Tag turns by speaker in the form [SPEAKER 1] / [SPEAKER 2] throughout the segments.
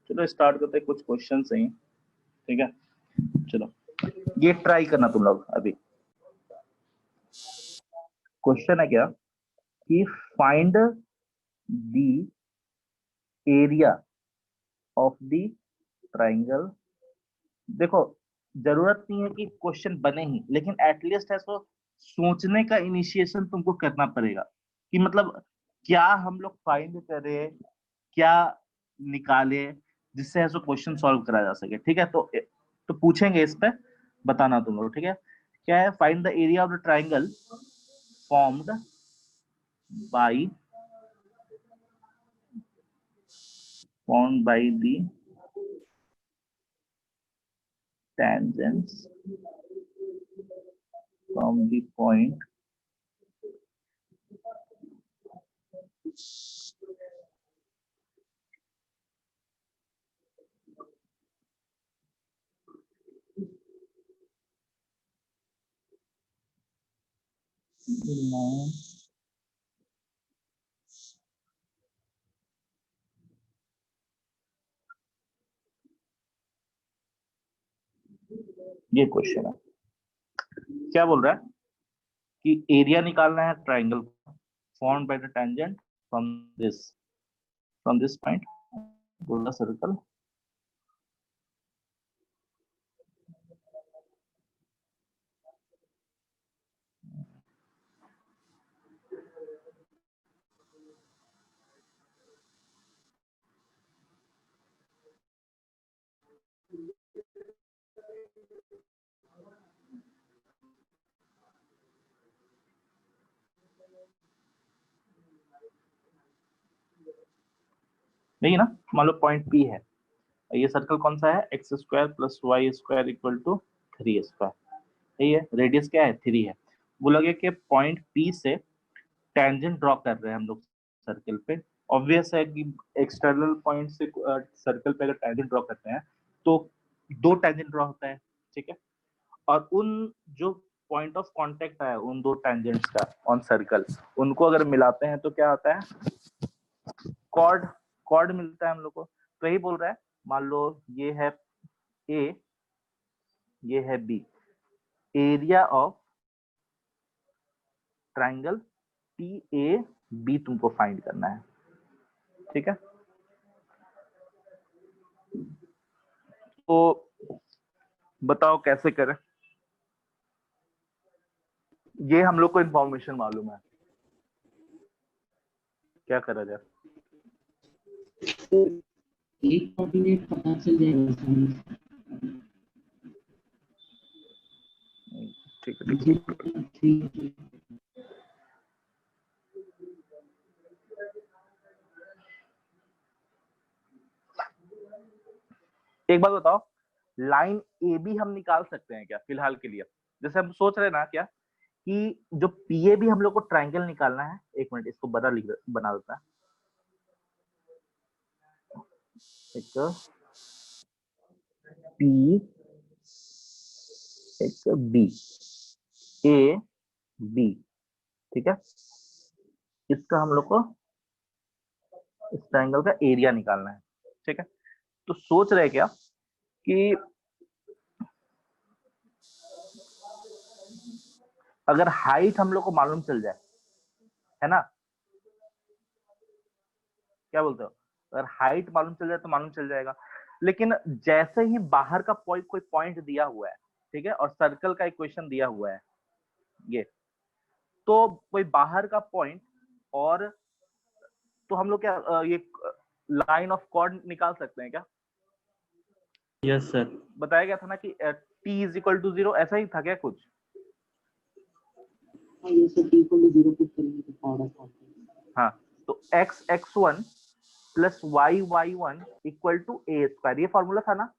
[SPEAKER 1] चलो स्टार्ट करते हैं, कुछ क्वेश्चन सही, ठीक है। चलो ये ट्राई करना तुम लोग। अभी क्वेश्चन है क्या कि find the area of the triangle. देखो जरूरत नहीं है कि क्वेश्चन बने ही, लेकिन एटलीस्ट ऐसा सोचने का इनिशिएशन तुमको करना पड़ेगा कि मतलब क्या हम लोग फाइंड करें, क्या निकाले, जिससे ऐसा क्वेश्चन सॉल्व करा जा सके, ठीक है। तो पूछेंगे इस पे, बताना तुम लोग, ठीक है। क्या है? Find the area of the triangle formed by the tangents from the point ये क्वेश्चन है। क्या बोल रहा है कि एरिया निकालना है triangle formed by the tangent from this point two the circle. नहीं ना, मान लो पॉइंट पी है, ये सर्कल कौन सा है? X square plus Y square equal to 3 square, यही है। रेडियस क्या है? 3 है। वो लगे कि पॉइंट पी से टेंजेंट ड्रॉ कर रहे हैं हम लोग सर्कल पे। ऑब्वियस है कि एक्सटर्नल पॉइंट से सर्कल पे अगर टेंजेंट ड्रॉ करते हैं तो दो टेंजेंट ड्रॉ होता है, ठीक है। और उन जो पॉइंट ऑफ कांटेक्ट है उन दो टेंजेंट्स का ऑन सर्कल, उनको अगर मिलाते हैं तो क्या होता है? कॉर्ड। कॉर्ड मिलता है हम लोग को। तो यही बोल रहा है, मान लो ये है ए, ये है B. Area of triangle T A B तुमको फाइंड करना है, ठीक है। तो बताओ कैसे करें? ये हम लोग को इंफॉर्मेशन मालूम है, क्या करा जाए?
[SPEAKER 2] एक कोऑर्डिनेट पता चल जाएगा।
[SPEAKER 1] ठीक है, ठीक है। एक बात बताओ, लाइन ए बी हम निकाल सकते हैं क्या फिलहाल के लिए? जैसे हम सोच रहे हैं ना क्या कि जो पी ए बी हम लोग को ट्राइंगल निकालना है। एक मिनट, इसको बना देता है। एक पी, एक बी, ए बी, ठीक है। इसका हम लोग को इस ट्राइंगल का एरिया निकालना है, ठीक है। तो सोच रहे क्या कि अगर हाइट हम लोग को मालूम चल जाए, है ना, क्या बोलते हो? अगर हाइट मालूम चल जाए तो मालूम चल जाएगा। लेकिन जैसे ही बाहर का कोई पॉइंट दिया हुआ है, ठीक है, और सर्कल का इक्वेशन दिया हुआ है ये, तो कोई बाहर का पॉइंट, और तो हम लोग क्या ये लाइन ऑफ कॉर्ड निकाल सकते हैं क्या?
[SPEAKER 3] Yes sir.
[SPEAKER 1] बताया गया था ना कि t इज इक्वल टू 0, ऐसा ही था क्या कुछ? हाँ, तो x(x1) plus y(y1) equal to a square, ये फॉर्मूला था ना,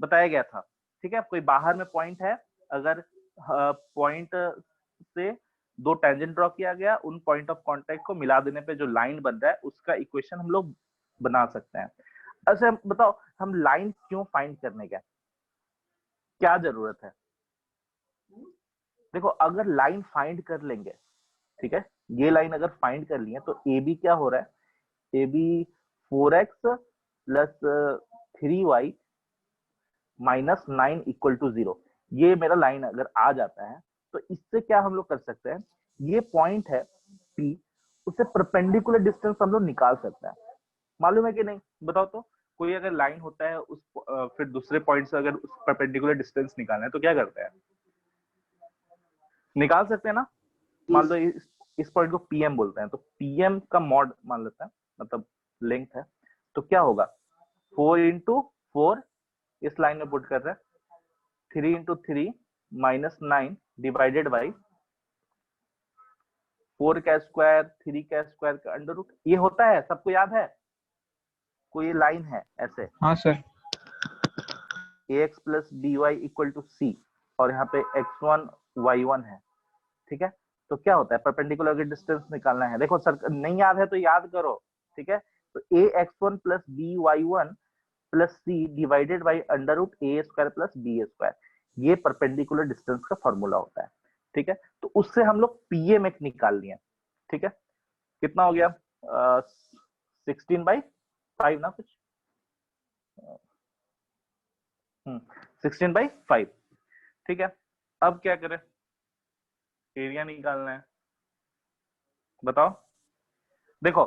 [SPEAKER 1] बताया गया था, ठीक है। कोई बाहर में पॉइंट है, अगर पॉइंट से दो टेंजेंट ड्रॉ किया गया, उन पॉइंट ऑफ कांटेक्ट को मिला देने पे जो लाइन बन रहा है उसका इक्वेशन हम लोग बना सकते हैं। अच्छा बताओ, हम लाइन क्यों फाइंड करने का, क्या जरूरत है? देखो अगर लाइन फाइंड कर लेंगे, ठीक है, ये लाइन अगर फाइंड कर ली है तो ए बी क्या हो रहा है? A B 4x plus 3y minus 9 equal to 0। ये मेरा लाइन अगर आ जाता है तो इससे क्या हम लोग कर सकते हैं, ये पॉइंट है P, उससे परपेंडिकुलर डिस्टेंस हम लोग निकाल सकते हैं। मालूम है कि नहीं, बताओ तो। कोई अगर लाइन होता है उस फिर दूसरे पॉइंट से अगर उस परपेंडिकुलर डिस्टेंस निकालना है तो क्या करते हैं, निकाल सकते हैं ना। मान लो इस पॉइंट को पीएम बोलते हैं, तो पीएम का मॉड मान लेते हैं, मतलब लेंथ है। तो क्या होगा, 4 × 4 इस लाइन में पुट कर रहे हैं, 3 × 3 माइनस 9 डिवाइडेड बाई 4 का स्क्वायर 3 का स्क्वायर का अंडर रूट। ये होता है, सबको याद है। कोई लाइन है ऐसे,
[SPEAKER 4] हाँ sir.
[SPEAKER 1] ax plus dy equal to c, और यहाँ पे x1 y1 है, ठीक है। तो क्या होता है, परपेंडिकुलर अगर डिस्टेंस निकालना है, देखो सर नहीं याद है तो याद करो, ठीक है। तो ax1 plus by1 plus c divided by under root A square plus B square, ये परपेंडिकुलर डिस्टेंस का फॉर्मूला होता है, ठीक है। तो उससे हम लोग pm एक निकाल लिए, ठीक है। कितना हो गया, 16/5 ना कुछ, 16/5, ठीक है। अब क्या करें, एरिया निकालना है, बताओ। देखो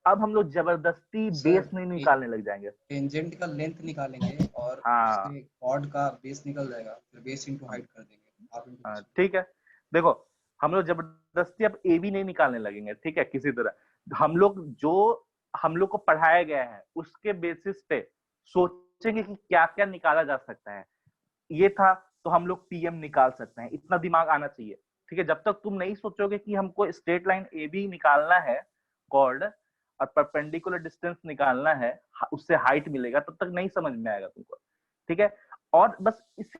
[SPEAKER 1] अब हम लोग जबरदस्ती बेस नहीं निकालने लग जाएंगे।
[SPEAKER 5] टेंजेंट का लेंथ निकालेंगे और
[SPEAKER 1] हाँ
[SPEAKER 5] उससे कॉर्ड का बेस निकल जाएगा, फिर बेस इनटू हाइट कर देंगे, हाफ इनटू
[SPEAKER 1] हाँ, ठीक है। देखो हम लोग जबरदस्ती अब ए भी नहीं निकालने लगेंगे, ठीक है। किसी तरह हम लोग जो हम लोग को पढ़ाया गया है उसके बेसिस पे सोचेंगे कि क्या क्या निकाला जा सकता है। ये था तो हम लोग पीएम निकाल सकते हैं, इतना दिमाग आना चाहिए, ठीक है। जब तक तुम नहीं सोचोगे कि हमको स्ट्रेट लाइन ए बी निकालना है, कॉर्ड और परपेंडिकुलर डिस्टेंस निकालना है, उससे हाइट मिलेगा, तब तक नहीं समझ में आएगा तुमको, ठीक है। और बस इस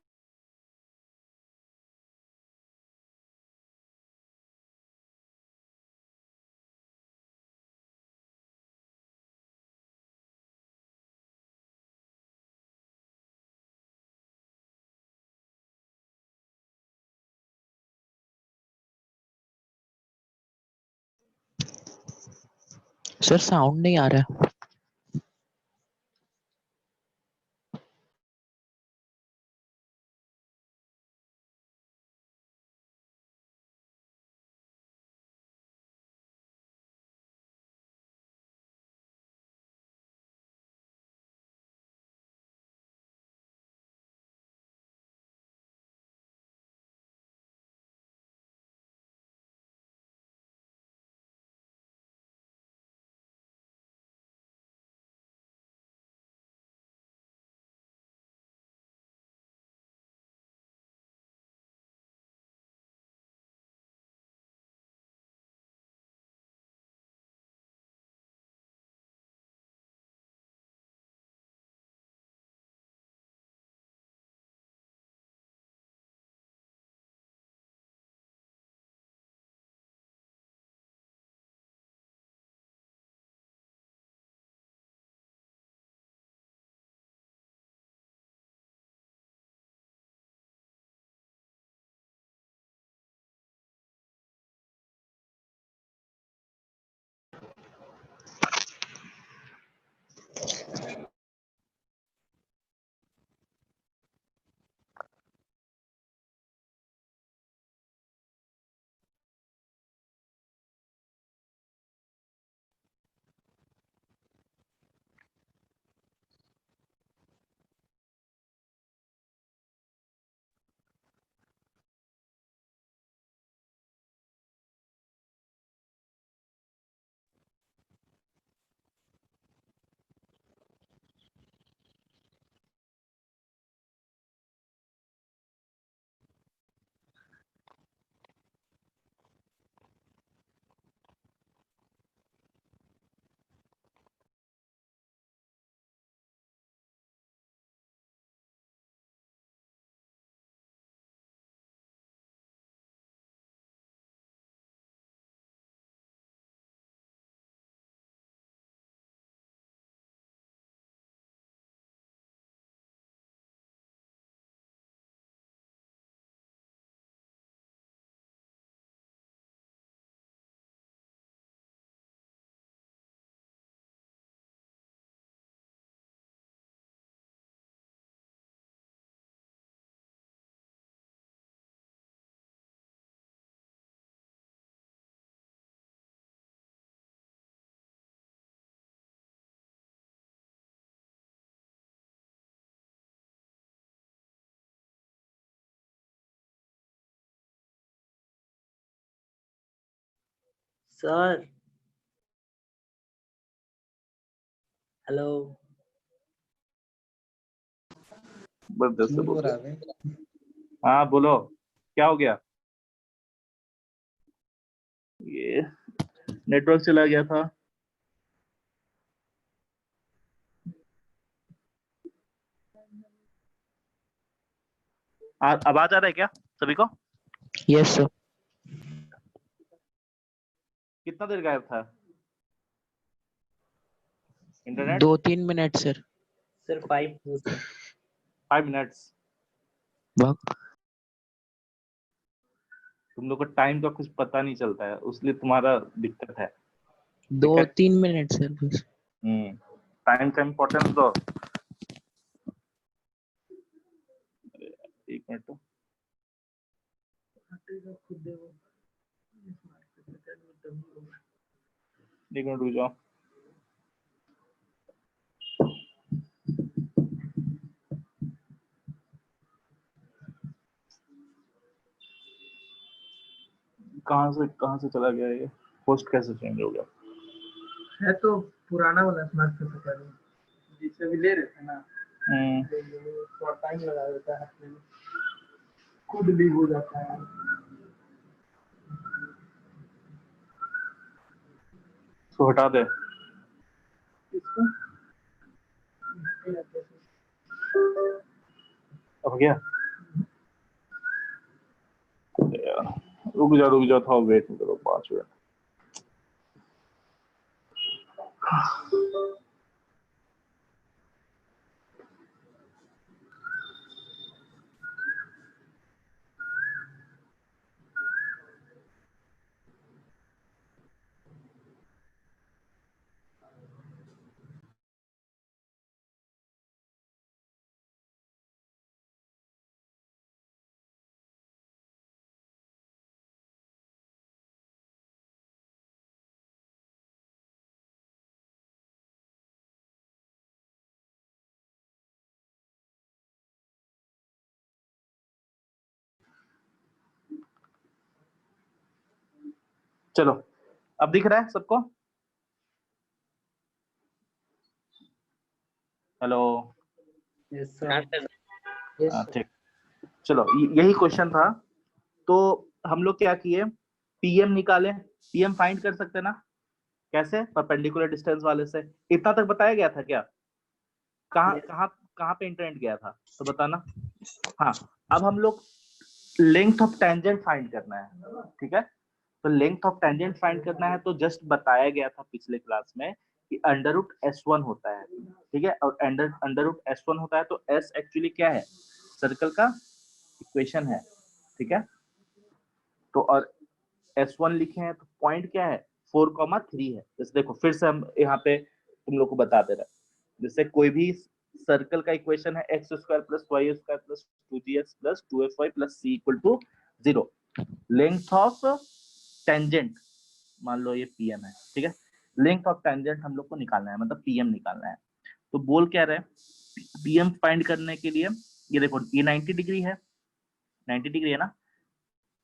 [SPEAKER 6] सर साउंड नहीं आ रहा है।
[SPEAKER 3] सर हेलो
[SPEAKER 1] बस
[SPEAKER 5] शूट हो रहा है।
[SPEAKER 1] हाँ बोलो, क्या हो गया? ये नेटवर्क चला गया था। आवाज आ रहा है क्या सभी को?
[SPEAKER 6] Yes sir.
[SPEAKER 1] कितना देर गायब था internet?
[SPEAKER 6] 2-3 minute sir.
[SPEAKER 3] Sir 5
[SPEAKER 1] 5 minutes.
[SPEAKER 6] वाह।
[SPEAKER 1] तुम लोग को टाइम का कुछ पता नहीं चलता है, उसलिए तुम्हारा दिक्कत है।
[SPEAKER 6] दो
[SPEAKER 1] ठीक है।
[SPEAKER 6] 3 मिनट सर बस।
[SPEAKER 1] टाइम का इम्पोर्टेंस दो। एक मिनट तो। एक मिनट रुक जाओ। कहाँ से चला गया ये? पोस्ट कैसे चेंज हो गया?
[SPEAKER 4] है तो पुराना वाला स्मार्ट फोन का जिससे भी ले रहे थे ना, थोड़ा टाइम लगा देता है, अपने खुद भी हो जाता है।
[SPEAKER 1] इसको हटा दे।
[SPEAKER 4] इसको
[SPEAKER 1] अब गया? अरे यार, रुक जा था, वेट करो 5 मिनट। चलो, अब दिख रहा है सबको? हेलो।
[SPEAKER 3] यस सर यस
[SPEAKER 1] ठीक। चलो, यही क्वेश्चन था। तो हम लोग क्या किए, पीएम निकाले। पीएम फाइंड कर सकते ना? कैसे? परपेंडिकुलर डिस्टेंस वाले से। इतना तक बताया गया था क्या? कहाँ कहाँ कहाँ पे इंटरनेट गया था तो बताना। हाँ, अब हम लोग लेंथ ऑफ टेंजेंट फाइंड करना है। ठीक है, तो लेंथ ऑफ टेंजेंट फाइंड करना है, तो जस्ट बताया गया था पिछले क्लास में कि अंडर रूट S1 होता है। ठीक है, और अंडर रूट S1 होता है, तो S एक्चुअली क्या है? सर्कल का इक्वेशन है। ठीक है, तो और S1 लिखे हैं, तो पॉइंट क्या है? 4,3 है। जैसे देखो, फिर से हम यहाँ पे तुम लोग को बता दे रहे हैं। जैसे कोई भी सर्कल का इक्वेशन है x² + y² + 2gx + 2fy + c = 0। Length of tangent मान लो ये पीएम है। ठीक है, लेंथ ऑफ टेंजेंट हम लोग को निकालना है, मतलब पीएम निकालना है। तो बोल क्या रहे, पीएम फाइंड करने के लिए ये देखो, ये 90 डिग्री है, 90 डिग्री है ना,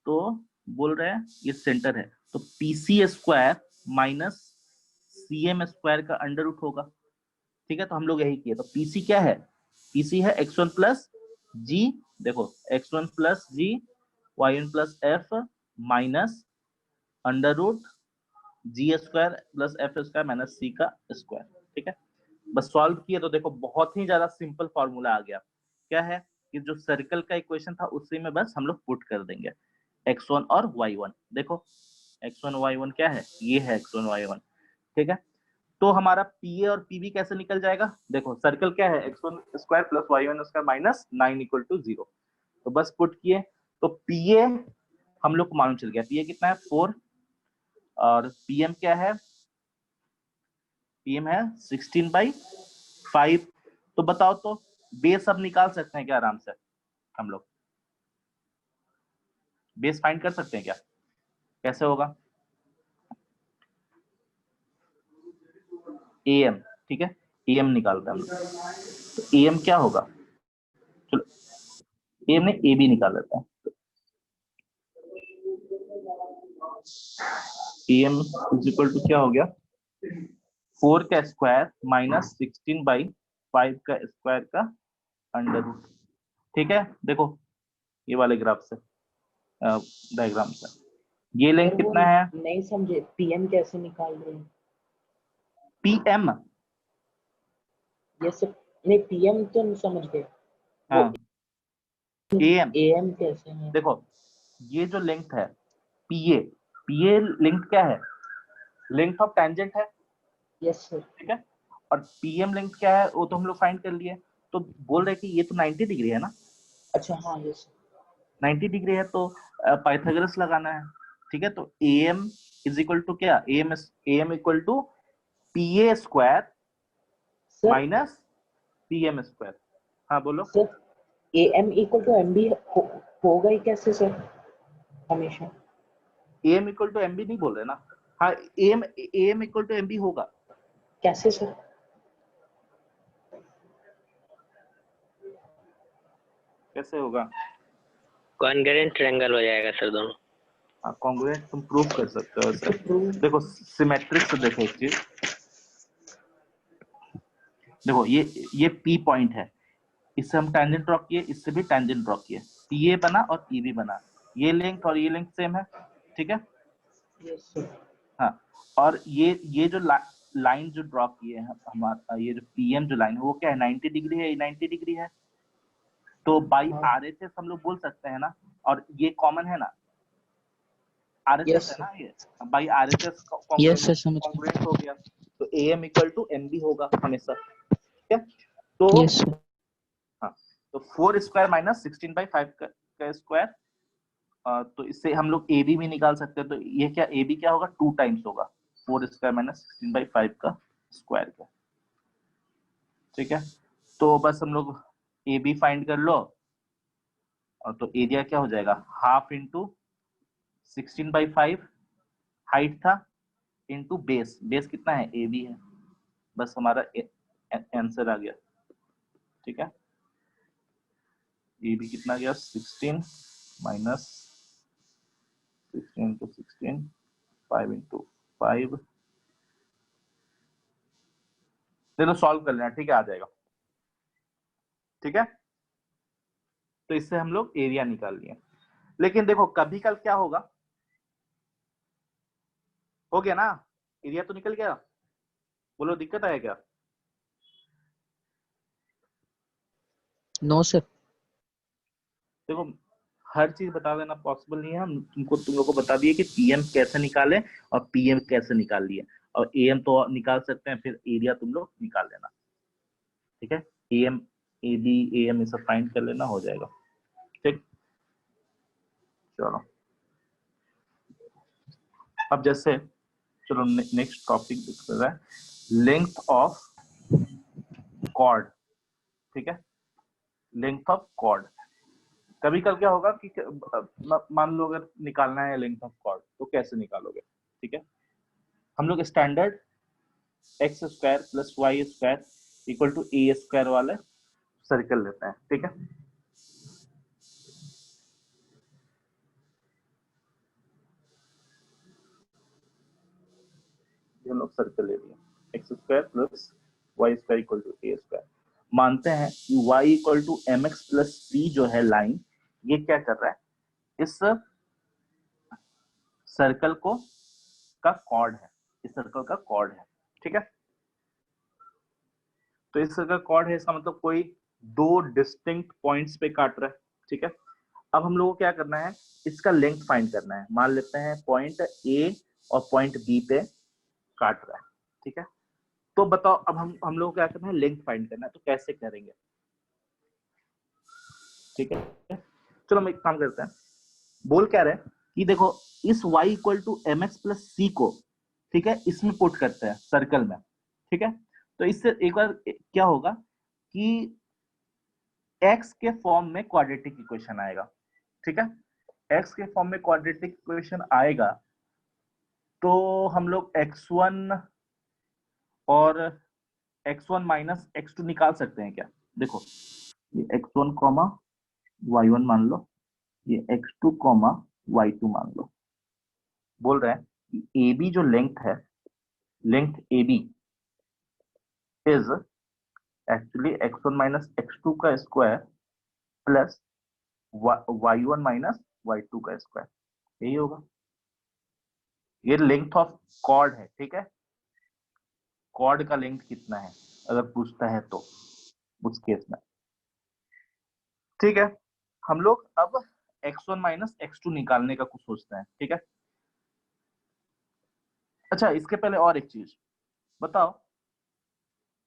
[SPEAKER 1] तो बोल रहे हैं ये सेंटर है, तो PC² - CM² का अंडर रूट होगा। ठीक है, तो हम लोग यही किए। तो PC क्या है? PC है x1 + g, देखो x1 + g y1 + f minus under root g² + f² - c का स्क्वायर। ठीक है, बस सॉल्व किए तो देखो बहुत ही ज्यादा सिंपल फॉर्मूला आ गया। क्या है कि जो सर्कल का इक्वेशन था उसी में बस हम लोग पुट कर देंगे x1 और y1। देखो x1 y1 क्या है? ये है x1 y1। ठीक है, तो हमारा PA और PB कैसे निकल जाएगा? देखो सर्कल क्या है? x1² + y1² minus 9 = 0। तो बस पुट किए, तो PA हम लोग को मालूम चल गया। PA कितना है? 4। और PM क्या है? PM है 16/5। तो बताओ तो बेस अब निकाल सकते हैं क्या आराम से? हम लोग बेस फाइंड कर सकते हैं क्या? कैसे होगा? AM। ठीक है, AM निकालते हैं हम लोग। तो AM क्या होगा? चलो AM ने AB निकाल लेते हैं। em इज इक्वल टू क्या हो गया 4 का स्क्वायर माइनस 16/5 का स्क्वायर का अंडर रूट। ठीक है, देखो ये वाले ग्राफ से डायग्राम से ये लेंथ
[SPEAKER 6] सर वो
[SPEAKER 1] कितना है
[SPEAKER 6] नहीं समझे, पीएम कैसे निकाल रहे हैं?
[SPEAKER 1] पीएम।
[SPEAKER 6] ये सब नहीं, पीएम तो नहीं समझ गए, वो
[SPEAKER 1] हाँ एएम।
[SPEAKER 6] एएम कैसे है?
[SPEAKER 1] देखो ये जो लेंथ है पीए, पीए लेंथ क्या है, लेंथ ऑफ टेंजेंट है।
[SPEAKER 6] Yes sir.
[SPEAKER 1] ठीक है, और पीएम लेंथ क्या है वो तो हम लोग फाइंड कर लिए। तो बोल रहे कि ये तो 90 डिग्री है ना,
[SPEAKER 6] अच्छा हाँ यस।
[SPEAKER 1] 90 डिग्री है तो पाइथागोरस लगाना है। ठीक है, तो एएम इज इक्वल टू क्या, AM equal to PA square
[SPEAKER 6] sir
[SPEAKER 1] minus PM square. हाँ बोलो।
[SPEAKER 6] Sir AM equal to MB होगा ही कैसे सर हमेशा?
[SPEAKER 1] एएम इक्वल टू एमबी नहीं बोल रहे ना। हाँ एएम इक्वल टू एमबी होगा।
[SPEAKER 6] कैसे सर?
[SPEAKER 1] कैसे होगा,
[SPEAKER 7] कॉन्ग्रुएंट ट्रायंगल हो जाएगा सर दोनों।
[SPEAKER 1] हाँ कॉन्ग्रुएंट तुम प्रूव कर सकते हो ऐसे। देखो सिमेट्रिक से देखो एक चीज, देखो ये पी पॉइंट है, इससे हम टेंजेंट ड्रॉ किए, इससे भी टेंजेंट ड्रॉ किए, पीए बना और ईबी बना, ये लेंथ और ये लेंथ सेम है। ठीक है,
[SPEAKER 6] यस सर।
[SPEAKER 1] हाँ और ये जो लाइन जो ड्रॉ किए हैं हमारा, ये जो पीएम जो लाइन है वो क्या है 90 डिग्री है, ये 90 डिग्री है, तो बाई आरएचएस हम लोग बोल सकते हैं ना, और ये कॉमन है ना, आरएचएस
[SPEAKER 6] Yes,
[SPEAKER 1] है ना, ये बाई आरएचएस
[SPEAKER 6] यस सर समझ गए।
[SPEAKER 1] कॉन्ग्रुएंट हो गया, तो एएम इक्वल टू एमबी होगा हमेशा। ठीक है, तो
[SPEAKER 6] यस सर।
[SPEAKER 1] हाँ तो 4 स्क्वायर माइनस 16/5 का स्क्वायर, तो इससे हम लोग ए बी भी निकाल सकते हैं, तो ये क्या ए बी क्या होगा 2 टाइम्स होगा 4 स्क्वायर माइनस 16/5 का स्क्वायर का। ठीक है, तो बस हम लोग ए बी फाइंड कर लो, और तो एरिया क्या हो जाएगा हाफ इंटू 16/5 हाइट था इंटू बेस, बेस कितना है ए बी है, बस हमारा आंसर आ गया। ठीक है, ए बी कितना गया 16 माइनस 16 इंटू 16 5 इंटू 5, चलो सॉल्व कर लेना, ठीक है आ जाएगा। ठीक है, तो इससे हम लोग एरिया निकाल लिए। लेकिन देखो कभी कल क्या होगा, हो गया ना, एरिया तो निकल गया, बोलो दिक्कत आया क्या?
[SPEAKER 6] No sir.
[SPEAKER 1] देखो हर चीज बता देना पॉसिबल नहीं है, हम तुम लोग को बता दिए कि पीएम कैसे निकाले और पीएम कैसे निकाल लिए, और एएम तो निकाल सकते हैं, फिर एरिया तुम लोग निकाल लेना। ठीक है, एएम ए बी एएम ये सब फाइंड कर लेना, हो जाएगा। ठीक, चलो अब जैसे चलो नेक्स्ट टॉपिक दिख रहा है, लेंथ ऑफ कॉर्ड। ठीक है, लेंथ ऑफ कॉर्ड, कभी कल क्या होगा कि मान लो अगर निकालना है लेंथ ऑफ कॉर्ड तो कैसे निकालोगे। ठीक है, हम लोग standard X square plus Y square equal to A square वाले सर्कल लेते हैं। ठीक है, हम लोग सर्कल ले लिए, X square plus Y square equal to A square, मानते हैं कि y equal to M X plus C जो है लाइन, ये क्या कर रहा है, इस सर्कल को का कॉर्ड है, इस सर्कल का कॉर्ड है। ठीक है, तो इस सर्कल कॉर्ड है, इसका मतलब कोई दो डिस्टिंक्ट पॉइंट्स पे काट रहा है। ठीक है, अब हम लोगों को क्या करना है, इसका लेंथ फाइंड करना है। मान लेते हैं पॉइंट ए और पॉइंट बी पे काट रहा है। ठीक है, तो बताओ अब हम लोग को क्या करना है, लेंथ फाइंड करना है, तो कैसे करेंगे। ठीक है, चलो हम एक काम करते हैं, बोल क्या रहे कि देखो इस y equal to M X plus C को, ठीक है, इसमें पुट करते हैं सर्कल में। ठीक है, तो इससे एक बार क्या होगा कि x के फॉर्म में क्वाड्रेटिक इक्वेशन आएगा। ठीक है, x के फॉर्म में क्वाड्रेटिक इक्वेशन आएगा, तो हम लोग x1 और x1 माइनस x2 निकाल सकते हैं क्या। देखो ये x1 कॉमा y1 मान लो, ये x2 कॉमा y2 मान लो, बोल रहे हैं ए बी जो लेंथ है, length A B is actually x1 minus x2 का square plus y1 minus y2 का स्क्वायर, यही होगा। ये लेंथ ऑफ कॉर्ड है, ठीक है। कॉर्ड का लेंथ कितना है अगर पूछता है तो उस केस में, ठीक है। हम लोग अब x1 माइनस x2 निकालने का कुछ सोचते हैं, ठीक है। अच्छा, इसके पहले और एक चीज बताओ,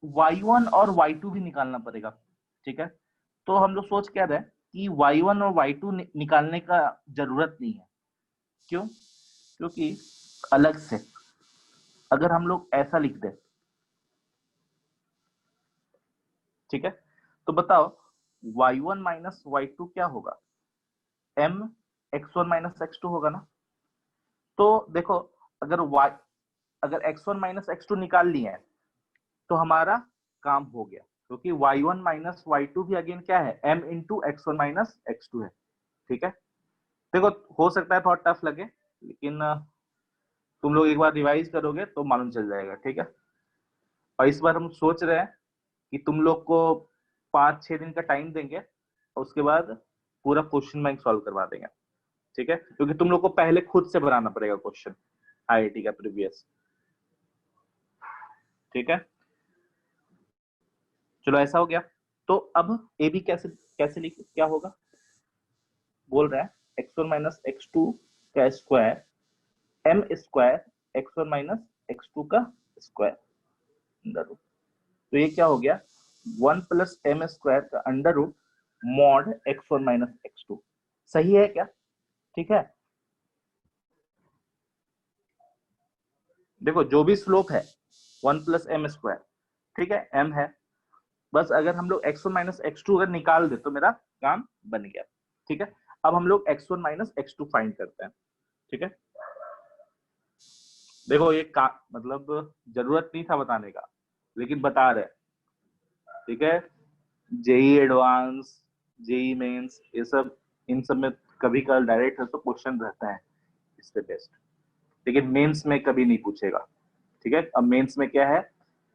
[SPEAKER 1] y1 और y2 भी निकालना पड़ेगा, ठीक है। तो हम लोग सोच क्या रहे कि y1 और y2 निकालने का जरूरत नहीं है। क्यों? क्योंकि अलग से अगर हम लोग ऐसा लिख दे, ठीक है, तो बताओ y1 माइनस y2 क्या होगा, m x1 माइनस x2 होगा ना। तो देखो, अगर x1 माइनस x2 निकाल लिए हैं तो हमारा काम हो गया, क्योंकि y1 माइनस y2 भी अगेन क्या है, m into x1 minus x2 है, ठीक है। देखो, हो सकता है थोड़ा टफ लगे, लेकिन तुम लोग एक बार रिवाइज करोगे तो मालूम चल जाएगा, ठीक है। और इस बार हम सोच रहे हैं कि तुम लोग को 5-6 दिन का टाइम देंगे और उसके बाद पूरा क्वेश्चन बैंक सॉल्व करवा देंगे, ठीक है। क्योंकि तुम लोग को पहले खुद से बनाना पड़ेगा क्वेश्चन आईआईटी का प्रीवियस, ठीक है। चलो, ऐसा हो गया। तो अब ए बी कैसे कैसे लिख, क्या होगा, बोल रहा है x1 माइनस x2 का square m square x1 minus x2 का स्क्वायर अंडर रूट। तो ये क्या हो गया, 1 प्लस m स्क्वायर का under root mod x1 minus x2। सही है क्या? ठीक है। देखो, जो भी स्लोप है 1 प्लस m स्क्वायर, ठीक है, m है, बस अगर हम लोग x1 माइनस x2 अगर निकाल दे तो मेरा काम बन गया, ठीक है। अब हम लोग x1 माइनस x2 फाइंड करते हैं, ठीक है। देखो, ये का मतलब जरूरत नहीं था बताने का, लेकिन बता रहे, ठीक है। जेई एडवांस, जेई मेंस, ये सब, इन सब में कभी कल डायरेक्ट है तो क्वेश्चन रहता है इससे बेस्ट, लेकिन मेंस में कभी नहीं पूछेगा, ठीक है। अब मेंस में क्या है,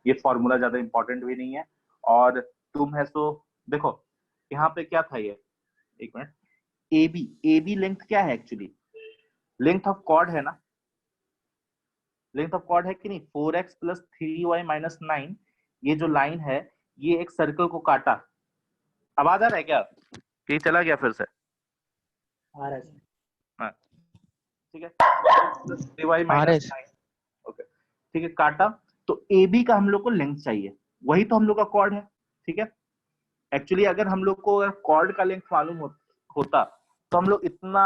[SPEAKER 1] ये फॉर्मूला ज्यादा इंपॉर्टेंट भी नहीं है, और तुम है तो देखो यहाँ पे क्या था, ये एक मिनट, ए बी लेंथ क्या है एक्चुअली, लेंथ ऑफ कॉर्ड है ना, लेंथ ऑफ कॉर्ड है कि नहीं, 4x प्लस 3y माइनस 9, ये जो लाइन है ये एक सर्कल को काटा। आवाज आ रहा है क्या, कि चला गया फिर से?
[SPEAKER 3] आ रहा है सर।
[SPEAKER 1] हाँ, ठीक है, प्लस 3y माइनस 9, ओके, ठीक है, काटा। तो ए बी का हम लोग को लेंथ चाहिए, वही तो हम लोग का कॉर्ड है, ठीक है। एक्चुअली अगर हम लोग को कॉर्ड का लेंथ मालूम होता तो हम लोग इतना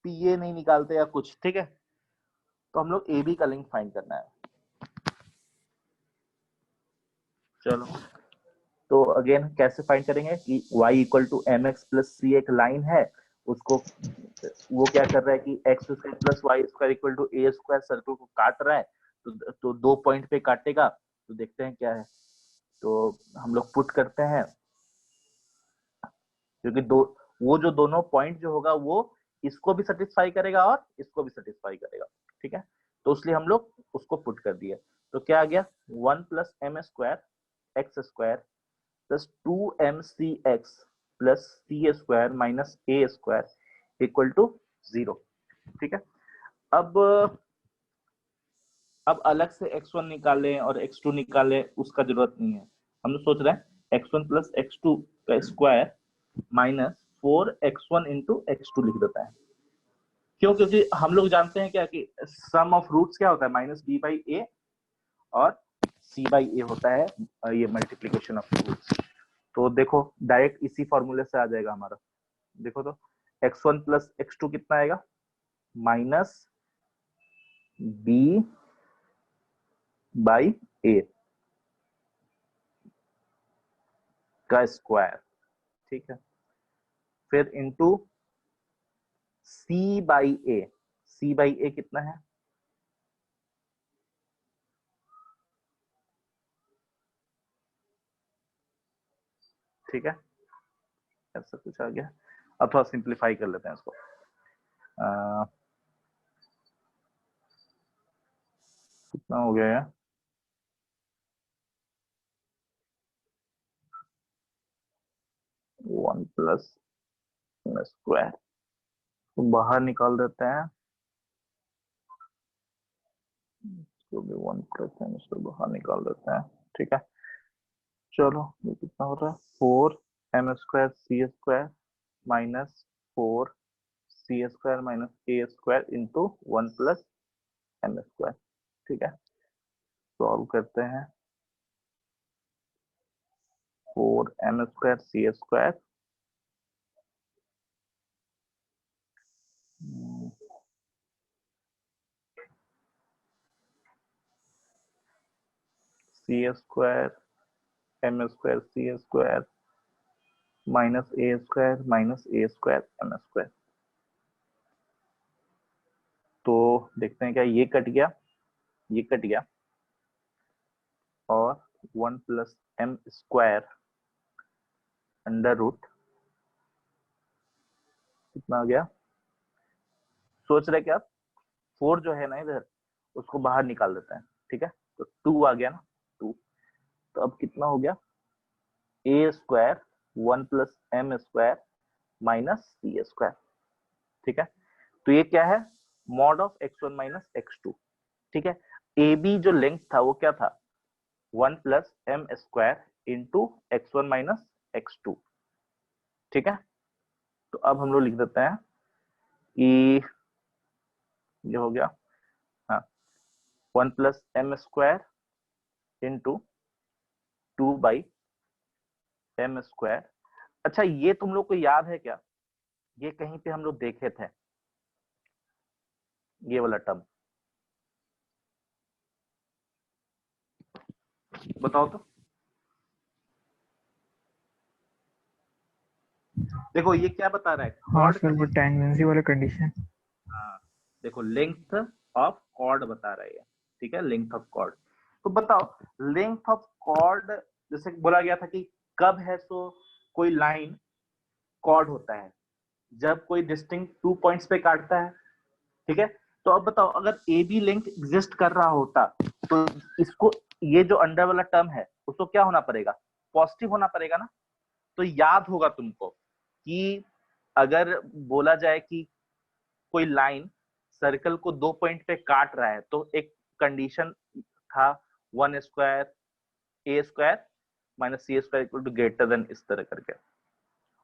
[SPEAKER 1] पीए नहीं निकालते या कुछ, ठीक है। तो हम लोग ए बी का लेंथ फाइंड करना है। चलो, तो अगेन कैसे फाइंड करेंगे कि y equal to M X plus C एक लाइन है, उसको वो क्या कर रहा है कि x square plus Y square equal to A square circle को काट रहा है, तो 2 पॉइंट पे काटेगा, तो देखते हैं क्या है। तो हम लोग पुट करते हैं, क्योंकि वो जो दोनों पॉइंट जो होगा वो इसको भी सेटिस्फाई करेगा और इसको भी सेटिस्फाई करेगा, ठीक है। तो इसलिए हम लोग उसको पुट कर दिए, तो क्या आ गया, 1 plus M square x square प्लस 2mcx plus c square minus A square equal to 0, ठीक है। अब अलग से x1 निकालें और x2 निकालें, उसका जरूरत नहीं है। हम लोग सोच रहे हैं x1 प्लस x2 का square minus 4x1 into x2 लिख देता है। क्यों? क्योंकि हम लोग जानते हैं क्या कि सम ऑफ रूट्स क्या होता है, माइनस बी बाई ए और सी बाई ए होता है, ये मल्टीप्लीकेशन ऑफ रूट्स। तो देखो, डायरेक्ट इसी फॉर्मूले से आ जाएगा हमारा। देखो तो x1 प्लस x2 कितना आएगा, माइनस बी बाई ए का स्क्वायर, ठीक है, फिर into C by A, C by A कितना है, ठीक है, ऐसा कुछ आ गया। अब थोड़ा सिंप्लीफाई कर लेते हैं इसको, कितना हो गया यार, 1 प्लस एम स्क्वायर, तो बाहर निकाल देते हैं, तो भी 1 प्लस एम स्क्वायर बाहर निकाल देते हैं। ठीक है, चलो ये कितना हो रहा है, 4 M square C square minus 4 C square minus ए square into 1 plus M square. ठीक है, सॉल्व करते हैं, 4 M square C square C square M square C square minus ए स्क्वायर एम स्क्वायर। तो देखते हैं क्या, ये कट गया, ये कट गया, और 1 plus M square under root कितना आ गया, सोच रहे क्या, 4 जो है ना इधर उसको बाहर निकाल देते हैं। ठीक है, तो 2 आ गया ना, 2, तो अब कितना हो गया, A square 1 plus M square minus C square. ठीक है, तो ये क्या है, mod of x1 minus x2। ठीक है, ए बी जो लेंथ था वो क्या था, 1 plus M square into x1 minus x2। ठीक है, तो अब हम लोग लिख देते हैं कि ये हो गया, हाँ, 1 plus M square into 2 by m square. अच्छा, ये तुम लोग को याद है क्या, ये कहीं पे हम लोग देखे थे, ये वाला टर्म, बताओ तो। देखो ये क्या बता रहा है,
[SPEAKER 3] हाँ
[SPEAKER 1] कॉर्ड
[SPEAKER 3] सर, वो टेंजेंसी वाला कंडीशन।
[SPEAKER 1] हाँ, देखो लेंथ ऑफ कॉर्ड बता रहा है, ठीक है, लेंथ ऑफ कॉर्ड। तो बताओ लेंथ ऑफ कॉर्ड, जैसे बोला गया था कि कब है सो कोई लाइन कॉर्ड होता है, जब कोई डिस्टिंक्ट 2 पॉइंट्स पे काटता है। ठीक है, तो अब बताओ अगर ए बी लिंक एग्जिस्ट कर रहा होता तो इसको, ये जो अंडर वाला टर्म है उसको क्या होना पड़ेगा, पॉजिटिव होना पड़ेगा ना। तो याद होगा तुमको कि अगर बोला जाए कि कोई लाइन सर्कल को 2 पॉइंट पे काट रहा है तो एक कंडीशन था 1 square A square minus C square equal to greater than, इस तरह करके।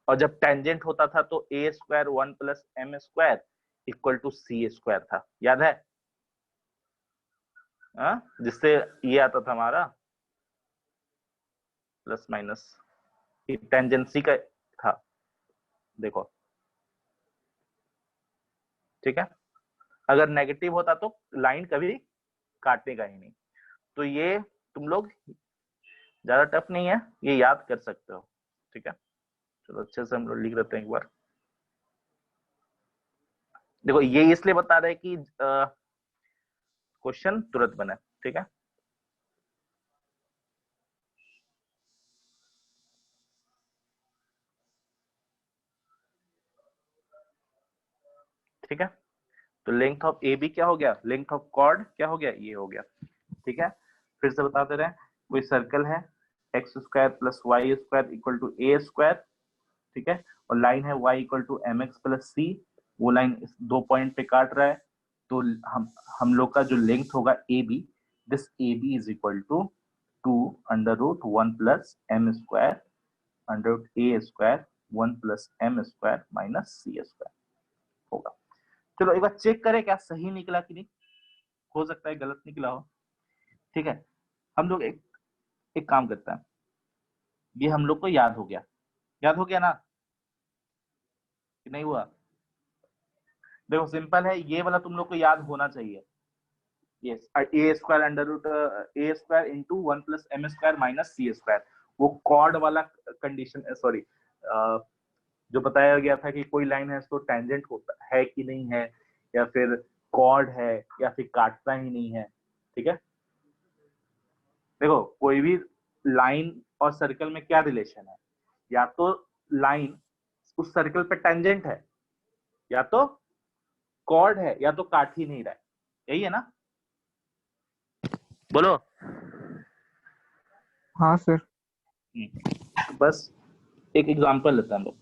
[SPEAKER 1] और जब टेंजेंट होता था तो A square 1 plus M square equal to C square था, याद है, जिससे ये आता था हमारा प्लस माइनस, टेंजेंसी का था, देखो। ठीक है, अगर नेगेटिव होता तो लाइन कभी काटेगा ही नहीं। तो ये तुम लोग ज्यादा टफ नहीं है, ये याद कर सकते हो। ठीक है, चलो अच्छे से हम लोग लिख देते हैं एक बार। देखो ये इसलिए बता रहे हैं कि क्वेश्चन तुरंत बने। ठीक है, ठीक है, तो लेंथ ऑफ ए बी क्या हो गया, लेंथ ऑफ कॉर्ड क्या हो गया, ये हो गया। ठीक है, फिर से बताते रहे, कोई सर्कल है x square plus Y square equal to A square. ठीक है, और लाइन है y equal to M X plus C, वो लाइन 2 पॉइंट पे काट रहा है, तो हम लोग का जो लेंथ होगा A B, this A B is equal to 2 under root 1 plus M square under root A square 1 plus M square minus C square होगा। चलो एक बार चेक करें क्या सही निकला कि नहीं, हो सकता है गलत निकला हो। ठीक है, हम लोग एक काम करते हैं, ये हम लोग को याद हो गया, याद हो गया ना कि नहीं हुआ। देखो सिंपल है, ये वाला तुम लोग को याद होना चाहिए, yes, A square under root A square into 1 plus M square minus C square, वो कॉर्ड वाला कंडीशन, सॉरी, जो बताया गया था कि कोई लाइन है तो टेंजेंट होता है कि नहीं है, या फिर कॉर्ड है, या फिर काटता ही नहीं है। ठीक है, देखो कोई भी लाइन और सर्कल में क्या रिलेशन है, या तो लाइन उस सर्कल पे टेंजेंट है, या तो कॉर्ड है, या तो काट ही नहीं रहा है, यही है ना। बोलो।
[SPEAKER 3] हाँ सर।
[SPEAKER 1] बस एक एग्जांपल लेते हैं हम लोग।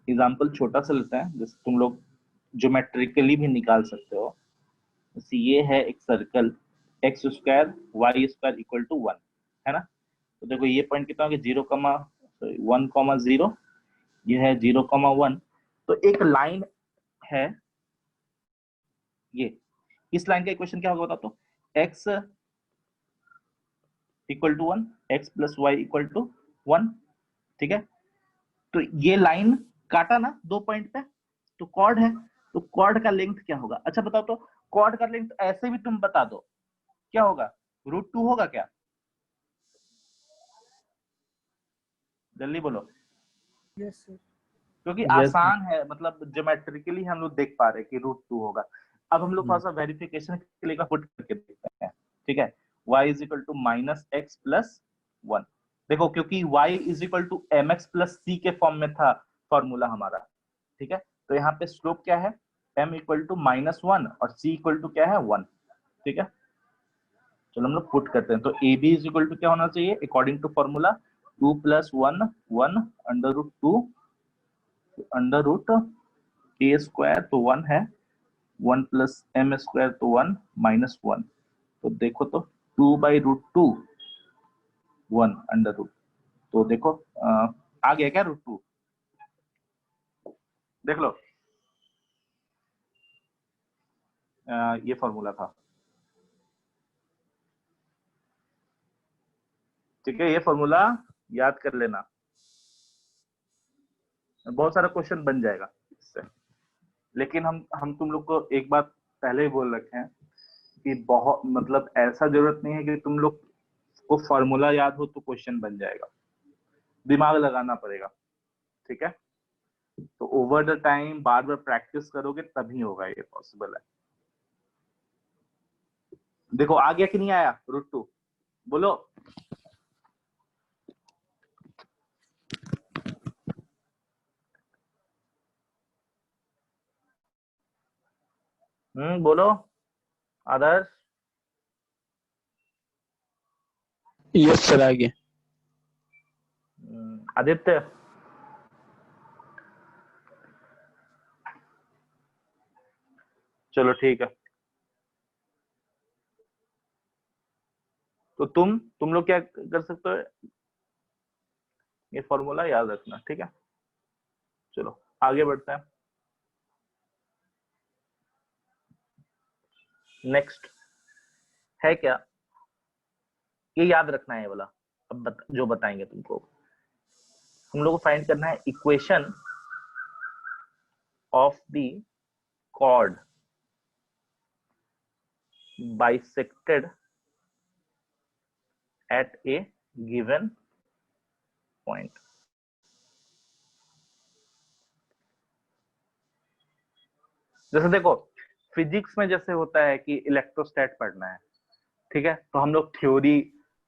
[SPEAKER 1] एग्जांपल छोटा सा लेते हैं, जैसे तुम लोग ज्योमेट्रिकली भी निकाल सकते हो। जैसे ये है एक circle, x square y square equal to 1, है ना। तो देखो ये पॉइंट कितना हो गया, 0,1,0, ये है 0,1। तो एक लाइन है ये, इस लाइन का इक्वेशन क्या होगा बता तो, x equal to 1, x plus y equal to 1, ठीक है। तो ये लाइन काटा ना दो पॉइंट पे, तो कॉर्ड है, तो कॉर्ड का लेंथ क्या होगा। अच्छा बताओ तो, कॉर्ड का लेंथ ऐसे भी तुम बता दो क्या होगा, √2 होगा क्या, जल्दी बोलो।
[SPEAKER 4] Yes sir.
[SPEAKER 1] क्योंकि
[SPEAKER 3] Yes,
[SPEAKER 1] आसान है, मतलब ज्योमेट्रिकली हम लोग देख पा रहे हैं कि √2 होगा। अब हम लोग थोड़ा सा वेरिफिकेशन के लिए पुट करके देखते हैं, ठीक है। y is equal to -x plus 1, देखो क्योंकि y is equal to mx plus c के फॉर्म में था फॉर्मूला हमारा, ठीक है। तो यहाँ पे स्लोप क्या है, m इक्वल टू -1 और c इक्वल टू क्या है 1, ठीक है। चलो हम लोग पुट करते हैं। तो A B is equal to क्या होना चाहिए according to formula, 2 + 1 1 √2 √a square, तो 1 है, 1 + m स्क्वायर तो 1 -1। तो देखो तो 2/√2 1 √, तो देखो आ गया क्या √2, देख लो। ये फॉर्मूला था, ठीक है। ये फॉर्मूला याद कर लेना, बहुत सारा क्वेश्चन बन जाएगा इससे। लेकिन हम तुम लोग को एक बात पहले ही बोल रखे हैं कि बहुत, मतलब ऐसा जरूरत नहीं है कि तुम लोग को फॉर्मूला याद हो तो क्वेश्चन बन जाएगा, दिमाग लगाना पड़ेगा, ठीक है। तो over the time bar bar practice करोगे तभी होगा, ये पॉसिबल है। देखो आ गया कि नहीं आया √2, बोलो। बोलो आदर्श।
[SPEAKER 8] यस सर, आ गया।
[SPEAKER 1] आदित्य, चलो ठीक है। तो तुम लोग क्या कर सकते हो, ये फॉर्मूला याद रखना, ठीक है। चलो आगे बढ़ते हैं। नेक्स्ट है क्या, ये याद रखना है वाला। अब जो बताएंगे तुमको, हम लोग को फाइंड करना है equation of the chord bisected at a given point। जैसे देखो फिजिक्स में जैसे होता है कि इलेक्ट्रोस्टैट पढ़ना है, ठीक है, तो हम लोग थ्योरी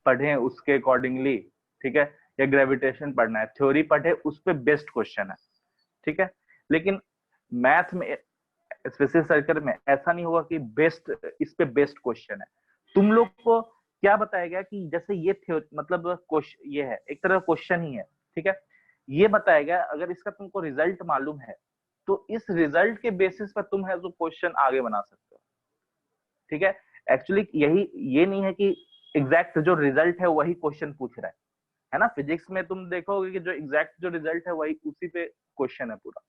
[SPEAKER 1] पढ़े उसके अकॉर्डिंगली, ठीक है, या ग्रेविटेशन पढ़ना है, थ्योरी पढ़े उस पे बेस्ट क्वेश्चन है, ठीक है। लेकिन मैथ में स्पेशल सर्कल में ऐसा नहीं होगा कि बेस्ट, इस पे बेस्ट क्वेश्चन है। तुम लोग को क्या बताया गया कि जैसे ये मतलब क्वेश्चन, ये है एक तरह क्वेश्चन ही है, ठीक है। ये बताया गया अगर इसका तुमको रिजल्ट मालूम है तो इस रिजल्ट के बेसिस पर तुम है जो क्वेश्चन आगे बना सकते हो, ठीक है। एक्चुअली यही, ये नहीं है कि एग्जैक्ट जो रिजल्ट है वही क्वेश्चन पूछ रहा है ना। फिजिक्स में तुम देखोगे कि जो एग्जैक्ट जो रिजल्ट है वही उसी पे क्वेश्चन है पूरा,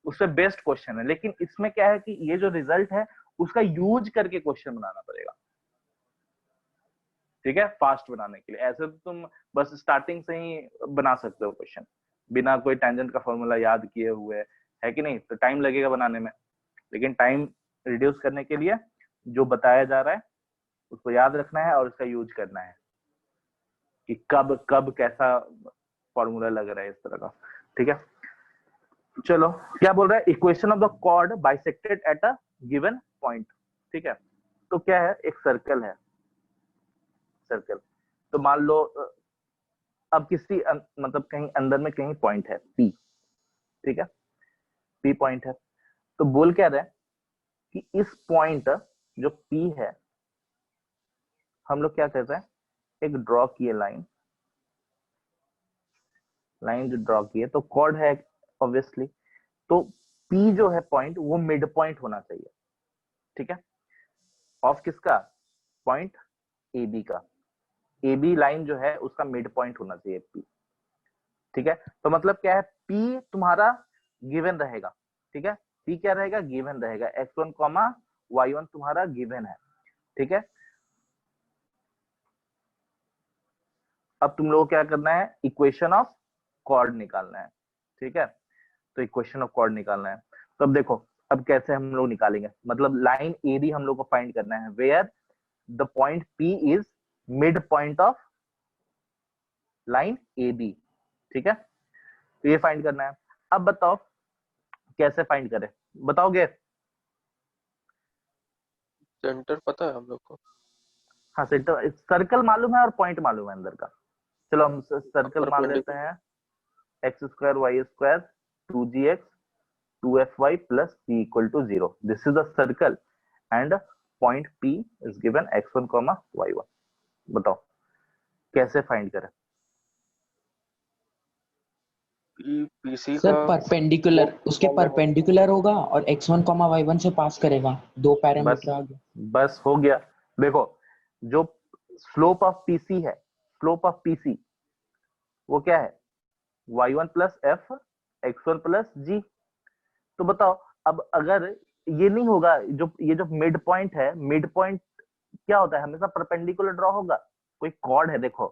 [SPEAKER 1] उससे बेस्ट क्वेश्चन है। लेकिन इसमें क्या है कि ये जो रिजल्ट है उसका यूज करके क्वेश्चन बनाना पड़ेगा, ठीक है, फास्ट बनाने के लिए। ऐसे तो तुम बस स्टार्टिंग से ही बना सकते हो क्वेश्चन बिना कोई टेंजेंट का फॉर्मूला याद किए हुए, है कि नहीं, तो टाइम लगेगा बनाने में। लेकिन टाइम रिड्यूस करने के लिए जो बताया जा रहा है उसको याद रखना है और उसका यूज करना है कि कब कब कैसा फॉर्मूला लग रहा है इस तरह का, ठीक है। चलो क्या बोल रहा है, equation of the chord bisected at a given point, ठीक है। तो क्या है, एक सर्कल है, सर्कल। तो मान लो अब किसी मतलब कहीं अंदर में कहीं पॉइंट है P, ठीक है, P पॉइंट है। तो बोल क्या रहा है कि इस पॉइंट जो P है हम लोग क्या करते हैं, एक ड्रॉ किए लाइन जो ड्रॉ किए तो कॉर्ड है ऑब्वियसली, तो P जो है पॉइंट वो मिड पॉइंट होना चाहिए, ठीक है, ऑफ किसका, पॉइंट AB का, AB लाइन जो है उसका मिड पॉइंट होना चाहिए P, ठीक है। तो मतलब क्या है, P तुम्हारा गिवन रहेगा, ठीक है, P क्या रहेगा, गिवन रहेगा, x1, y1 तुम्हारा गिवन है, ठीक है। अब तुम लोगों को क्या करना है, इक्वेशन ऑफ कॉर्ड निकालना है, ठीक है, तो इक्वेशन ऑफ कॉर्ड निकालना है। तो अब देखो अब कैसे हम लोग निकालेंगे, मतलब लाइन एडी हम लोग को फाइंड करना है, where the point P is mid point of line AB, ठीक है, तो ये फाइंड करना है। अब बताओ कैसे फाइंड करें, बताओगे?
[SPEAKER 8] सेंटर पता है हम लोग को।
[SPEAKER 1] हाँ सेंटर, सर्कल मालूम है और पॉइंट मालूम है अंदर का। चलो हम सर्कल मान लेते हैं, x square y square 2gx 2fy plus c equal to 0. This is the circle and point P is given x1, y1. बताओ कैसे फाइंड करें?
[SPEAKER 8] पीसी
[SPEAKER 6] सर
[SPEAKER 8] का
[SPEAKER 6] परपेंडिकुलर, उसके परपेंडिकुलर होगा और x1, y1 से पास करेगा, दो पैरामीटर आ गए।
[SPEAKER 1] बस हो गया। देखो जो स्लोप ऑफ पीसी है, स्लोप ऑफ पीसी वो क्या है, y1 plus F x1 plus जी। तो बताओ अब अगर ये नहीं होगा, जो ये जो मिड पॉइंट है, मिड पॉइंट क्या होता है, हमेशा परपेंडिकुलर ड्रॉ होगा। कोई कॉर्ड है, देखो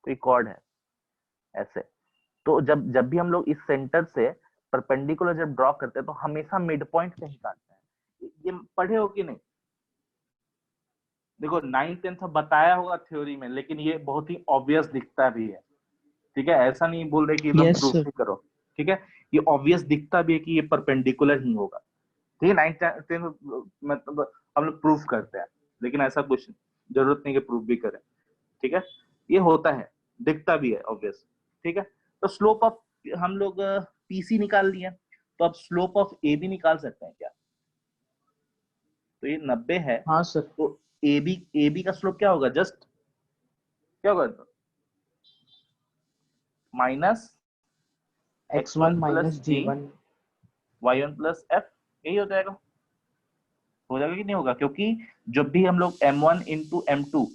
[SPEAKER 1] कोई कॉर्ड है ऐसे, तो जब भी हम लोग इस सेंटर से परपेंडिकुलर जब ड्रॉ करते हैं तो हमेशा मिड पॉइंट से ही काटते हैं। ये पढ़े हो कि नहीं? देखो 9th 10th बताया होगा थ्योरी में, लेकिन ये बहुत ही ऑब्वियस दिखता भी है, ठीक है, ऐसा नहीं बोल रहे कि एकदम
[SPEAKER 6] Yes,
[SPEAKER 1] प्रूफ
[SPEAKER 6] sir.
[SPEAKER 1] ही करो, ठीक है, ये ऑब्वियस दिखता भी है कि ये परपेंडिकुलर ही होगा, ठीक है। 9th 10th मतलब हम लोग प्रूफ करते हैं, लेकिन ऐसा कुछ जरूरत नहीं कि प्रूफ भी करें, ठीक है, ये होता है, दिखता भी है ऑब्वियस, ठीक है। तो स्लोप ऑफ हम लोग पीसी निकाल लिए, तो अब स्लोप ऑफ ए भी निकाल सकते हैं क्या? तो ये 90 है,
[SPEAKER 6] हाँ सर।
[SPEAKER 1] तो ए बी का स्लोप क्या होगा, जस्ट क्या होगा, minus
[SPEAKER 6] x1 minus g1
[SPEAKER 1] y1 plus f, यही हो जाएगा, कि नहीं होगा? क्योंकि जब भी हम लोग m1 इंटू m2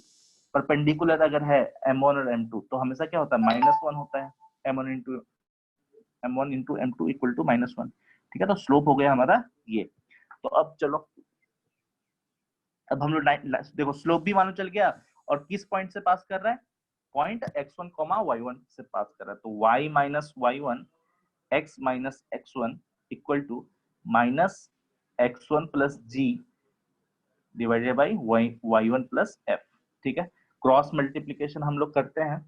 [SPEAKER 1] परपेंडिकुलर अगर है m1 और m2 तो हमेशा क्या होता है, -1 होता है, m1 into m2 equal to -1, ठीक है। तो स्लोप हो गया हमारा ये। तो अब चलो, अब हम लोग देखो स्लोप भी मालूम चल गया, और किस पॉइंट से पास कर रहा है, पॉइंट x1, y1 से पास कर रहा है। तो y minus y1 x minus x1 equal to minus x1 plus g divided by y1 plus f, ठीक है। क्रॉस मल्टीप्लीकेशन हम लोग करते हैं,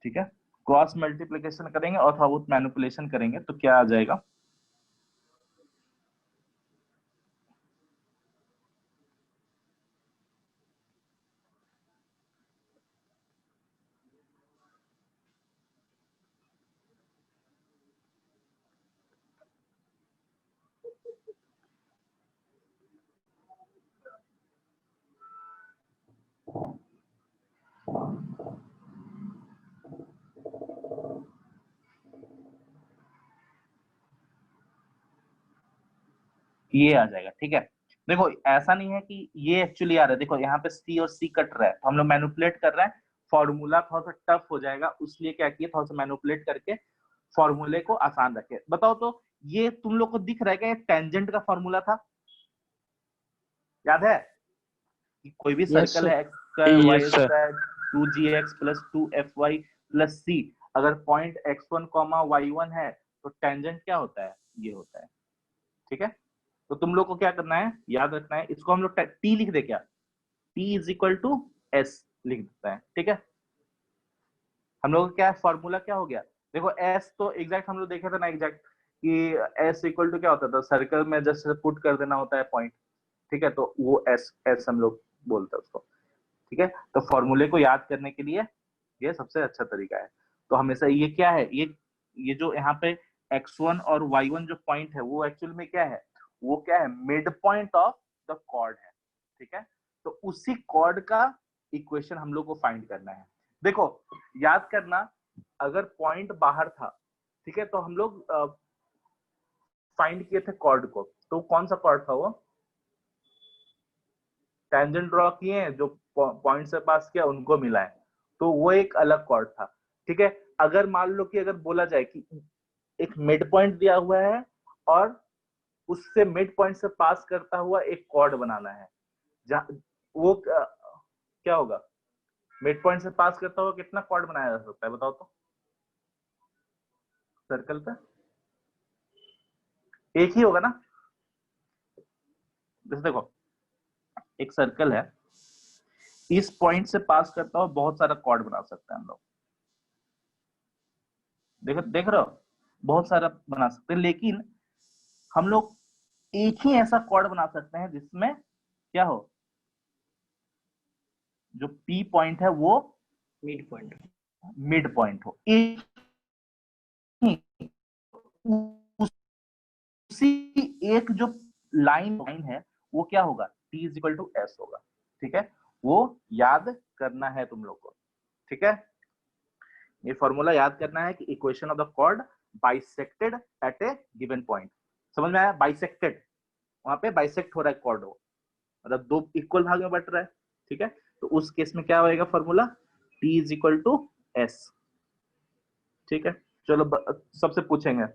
[SPEAKER 1] ठीक है, क्रॉस मल्टीप्लीकेशन करेंगे और थोड़ा बहुत मैनिपुलेशन करेंगे तो क्या आ जाएगा, ये आ जाएगा, ठीक है। देखो ऐसा नहीं है कि ये एक्चुअली आ रहा है, देखो यहाँ पे सी और सी कट रहा है तो हम लोग मैनिपुलेट कर रहे हैं, फॉर्मूला थोड़ा सा टफ हो जाएगा, उसलिए क्या किए, थोड़ा सा मैनिपुलेट करके फॉर्मूले को आसान रखे। बताओ तो ये तुम लोग को दिख रहा है क्या, टेंजेंट का फॉर्मूला था, याद है? कोई भी सर्कल है x square y square 2gx plus 2fy plus c, अगर पॉइंट x1, y1 है तो टेंजेंट क्या होता है, ये होता है, ठीक है। तो तुम लोग को क्या करना है, याद रखना है, इसको हम लोग t लिख दे क्या, t is equal to s लिख देता है, ठीक है। हम लोग क्या फॉर्मूला क्या हो गया, देखो s तो एग्जैक्ट हम लोग देखे थे ना, एग्जैक्ट कि s इक्वल टू क्या होता था, सर्कल में जस्ट पुट कर देना होता है पॉइंट, ठीक है, तो वो s हम लोग बोलते हैं उसको, ठीक है। तो फॉर्मूले को याद करने के लिए ये सबसे अच्छा तरीका है। तो हमेशा ये क्या है, ये जो यहाँ पे x1 और y1 जो पॉइंट है वो एक्चुअल में क्या है, वो क्या है, mid point of the chord है, ठीक है। तो उसी कॉर्ड का इक्वेशन हम लोग को फाइंड करना है। देखो याद करना, अगर पॉइंट बाहर था, ठीक है, तो हम लोग फाइंड किए थे कॉर्ड को, तो कौन सा कॉर्ड था वो? टेंजेंट ड्रॉ किए हैं, जो पॉइंट से पास किया उनको मिला है, तो वो एक अलग कॉर्ड था। ठीक है, अगर मान लो कि अगर बोला जाए कि एक मिड पॉइंट दिया हुआ है और उससे मिड पॉइंट से पास करता हुआ एक कॉर्ड बनाना है, जहां वो क्या होगा? मिड पॉइंट से पास करता हुआ कितना कॉर्ड बनाया जा सकता है बताओ तो? सर्कल पे एक ही होगा ना। जैसे देखो एक सर्कल है, इस पॉइंट से पास करता हुआ बहुत सारा कॉर्ड बना सकते हैं हम लोग। देख रहे हो, बहुत सारा बना सकते हैं, लेकिन हम लोग एक ही ऐसा कॉर्ड बना सकते हैं जिसमें क्या हो, जो पी पॉइंट है वो
[SPEAKER 7] मिड पॉइंट
[SPEAKER 1] हो। एक उसी एक जो लाइन है वो क्या होगा? T is equal to S होगा। ठीक है, वो याद करना है तुम लोग को। ठीक है, ये फॉर्मूला याद करना है कि equation of the chord bisected at a given point. समझ में आया? बाइसेक्टेड, वहां पे बाइसेक्ट हो रहा है कॉर्ड, वो मतलब दो इक्वल भाग में बट रहा है। ठीक है, तो उस केस में क्या होएगा formula? T is equal to S. ठीक है, चलो सबसे पूछेंगे।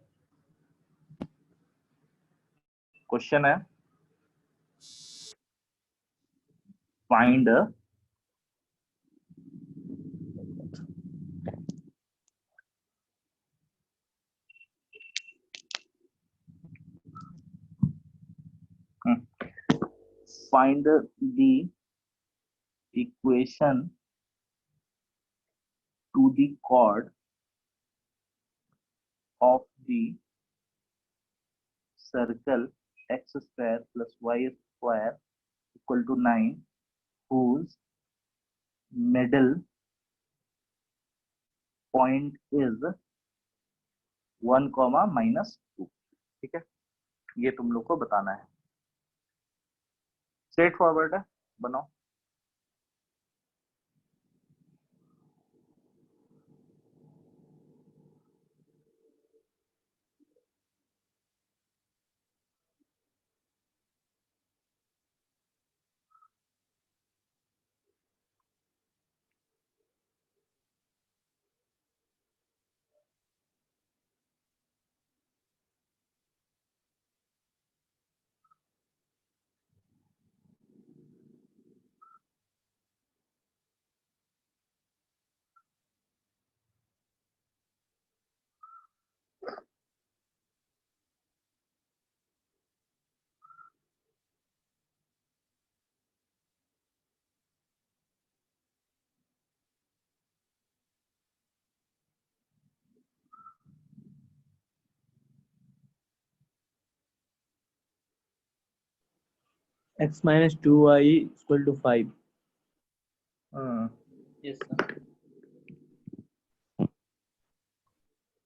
[SPEAKER 1] क्वेश्चन है find find the equation to the chord of the circle x square plus y square equal to 9 whose middle point is 1, -2। ठीक है, ये तुम लोग को बताना है। स्ट्रेट फॉरवर्ड है, बनाओ।
[SPEAKER 9] x minus 2y equal to 5.
[SPEAKER 7] Yes sir.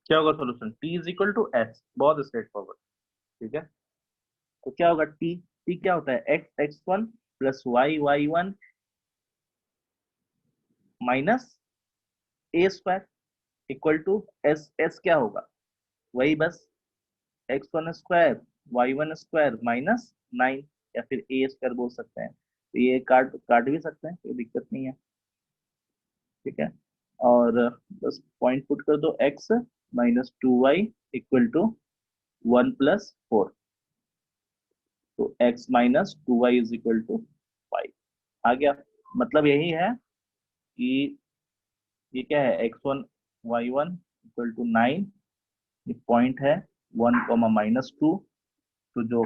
[SPEAKER 1] क्या होगा solution? T is equal to S. बहुत स्ट्रेट फॉरवर्ड। ठीक है, तो क्या होगा? T क्या होता है? x1 plus y1 minus a square equal to s क्या होगा? वही बस x1 square y1 square minus 9, या फिर a स्क्वायर बोल सकते हैं। तो ये काट भी सकते हैं, कोई दिक्कत नहीं है। ठीक है, और बस पॉइंट पुट कर दो, x minus 2y equal to 1 plus 4। तो x minus 2y is equal to 5 आ गया। मतलब यही है कि ये क्या है? x1 y1 इक्वल टू 9, ये पॉइंट है 1, -2। तो जो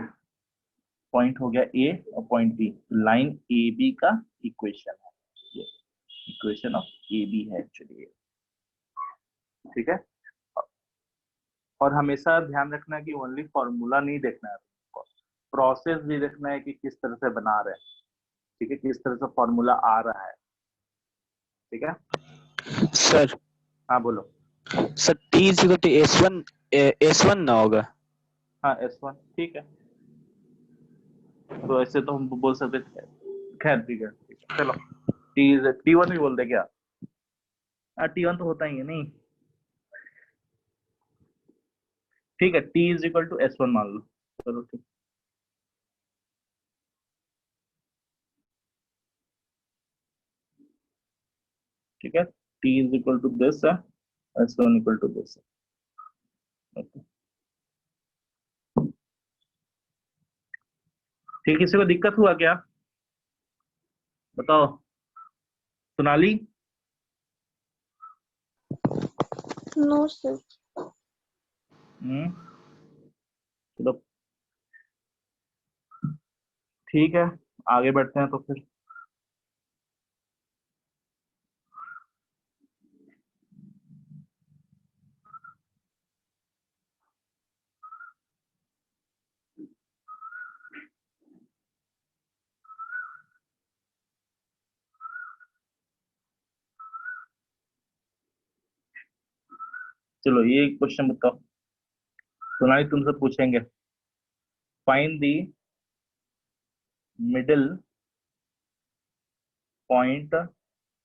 [SPEAKER 1] पॉइंट हो गया A और पॉइंट B, लाइन AB का इक्वेशन है ये, इक्वेशन ऑफ AB है एक्चुअली ये। ठीक है, और हमेशा ध्यान रखना है कि ओनली फॉर्मूला नहीं देखना है, प्रोसेस भी देखना है कि किस तरह से बना रहे हैं। ठीक है, किस तरह से फॉर्मूला आ रहा है। ठीक है
[SPEAKER 10] सर।
[SPEAKER 1] हाँ बोलो
[SPEAKER 10] sir T is equal to S1 ना होगा?
[SPEAKER 1] हाँ S1। ठीक है, तो ऐसे तो हम बोल सकते थे। खैर ठीक है, चलो T1 भी बोल दे क्या? T1 तो होता ही है नहीं, ठीक है, T is equal to S1 मान लो। चलो ठीक, ठीक है, T is equal to this है, S1 इक्वल टू दिस है। Okay. ठीक, किसी को दिक्कत हुआ क्या? बताओ, सोनाली।
[SPEAKER 11] No sir.
[SPEAKER 1] चलो ठीक है, आगे बढ़ते हैं तो फिर। चलो ये क्वेश्चन बताओ, सोनाली तुमसे पूछेंगे, find the middle point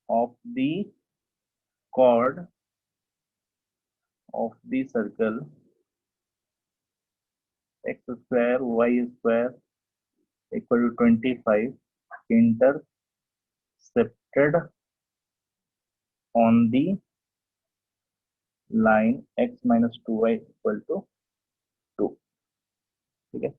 [SPEAKER 1] of the chord of the circle x square y square equal to 25 intercepted on the line x minus 2y equal to 2। ठीक है,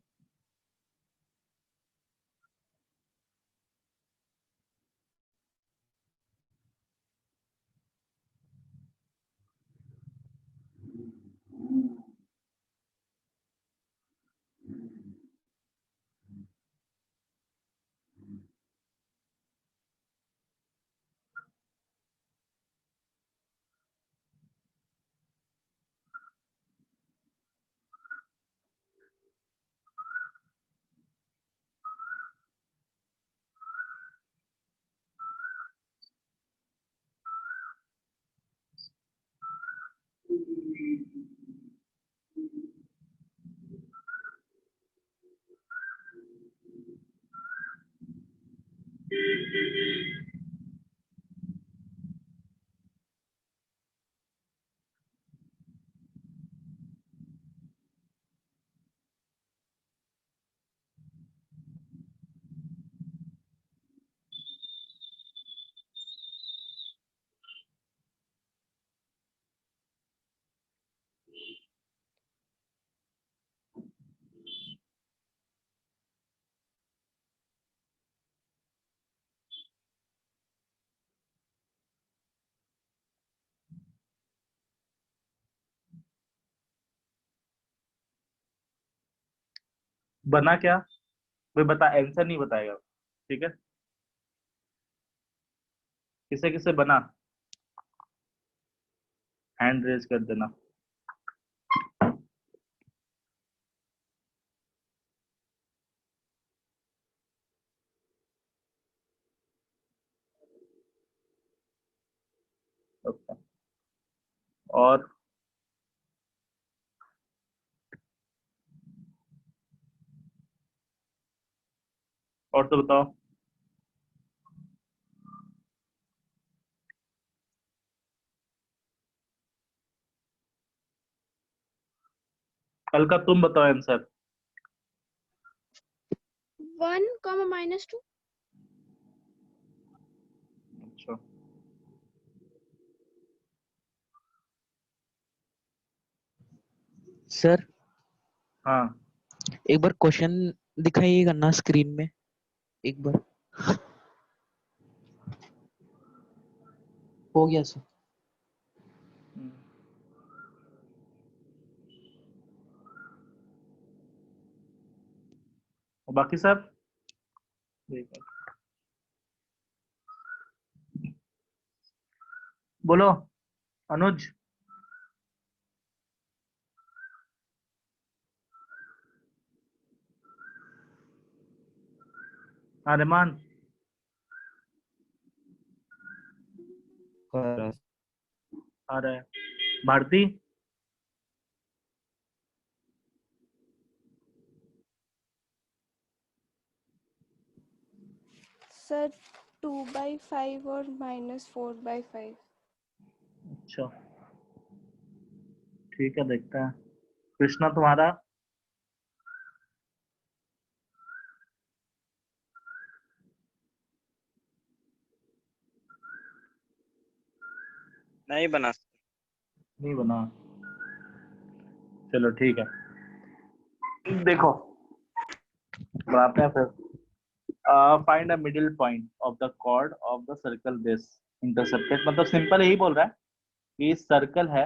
[SPEAKER 1] बना क्या? कोई बता, आंसर नहीं बताएगा, ठीक है, किसे किसे बना हैंड रेज कर देना। ओके, और तो बताओ, कल का तुम बताओ आंसर।
[SPEAKER 11] 1, -2।
[SPEAKER 1] अच्छा,
[SPEAKER 10] सर
[SPEAKER 1] हाँ
[SPEAKER 10] एक बार क्वेश्चन दिखाइएगा ना स्क्रीन में एक बार। हो गया सर।
[SPEAKER 1] और बाकी सब बोलो, अनुज। आर्यमान, आ रहा है। भारती,
[SPEAKER 11] सर 2/5 और -4/5।
[SPEAKER 1] अच्छा ठीक है, देखते हैं। कृष्णा तुम्हारा?
[SPEAKER 12] नहीं बना।
[SPEAKER 1] नहीं बना? चलो ठीक है, देखो बनाते हैं फिर। Find a middle point of the chord of the circle base intercepted. मतलब सिंपल यही बोल रहा है कि सर्कल है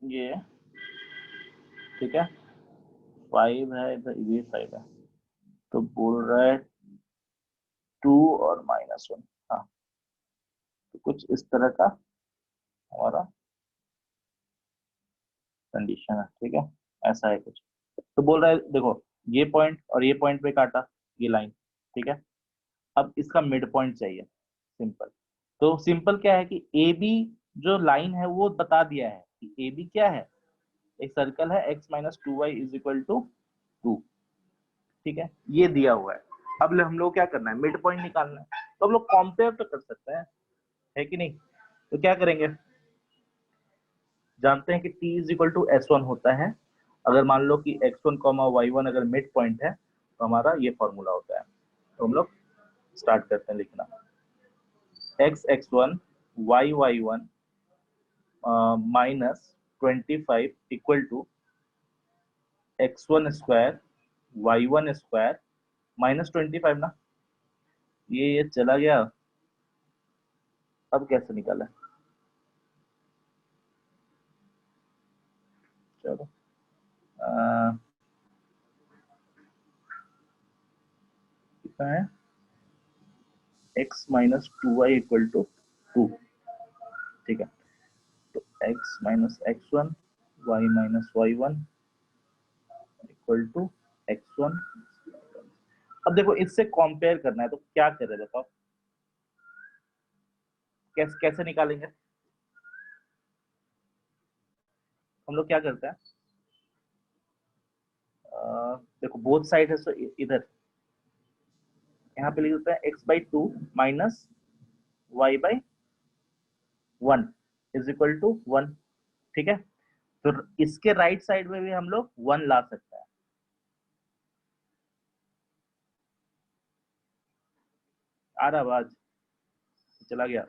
[SPEAKER 1] ये, ठीक है, 5 है इधर, ये 5 है, तो बोल रहा है 2 और -1। हाँ, तो कुछ इस तरह का हमारा कंडीशन है, ठीक है, ऐसा है कुछ। तो बोल रहा है देखो, ये पॉइंट और ये पॉइंट पे काटा ये लाइन, ठीक है, अब इसका मिड पॉइंट चाहिए। सिंपल, तो सिंपल क्या है कि ए बी जो लाइन है वो बता दिया है कि ए बी क्या है, एक सर्कल है x - 2y = 2, ठीक है, ये दिया हुआ है। अब हम लोग क्या करना है, मिड पॉइंट निकालना है। तो हम लोग कंपेयर तो कर सकते हैं, है कि नहीं? तो क्या करेंगे, जानते हैं कि t = s1 होता है। अगर मान लो कि x1, y1 अगर मिड पॉइंट है तो हमारा ये फॉर्मूला होता है। तो हम लोग स्टार्ट करते हैं लिखना, x1 y1 -25 = x1 square y1 square -25 ना, ये चला गया। अब कैसे निकाला? चलो कितना है, x - 2y = 2, ठीक है, तो x - x1 y - y1 = x1। अब देखो इससे कंपेयर करना है तो क्या करें बताओ, कैसे कैसे निकालेंगे? हम लोग क्या करते हैं, देखो बोथ साइड है तो इधर यहाँ पे लिख देते हैं x/2 - y/1 = 1, ठीक है। तो इसके राइट साइड में भी हम लोग 1 ला सकते हैं। आ रहा आवाज? चला गया?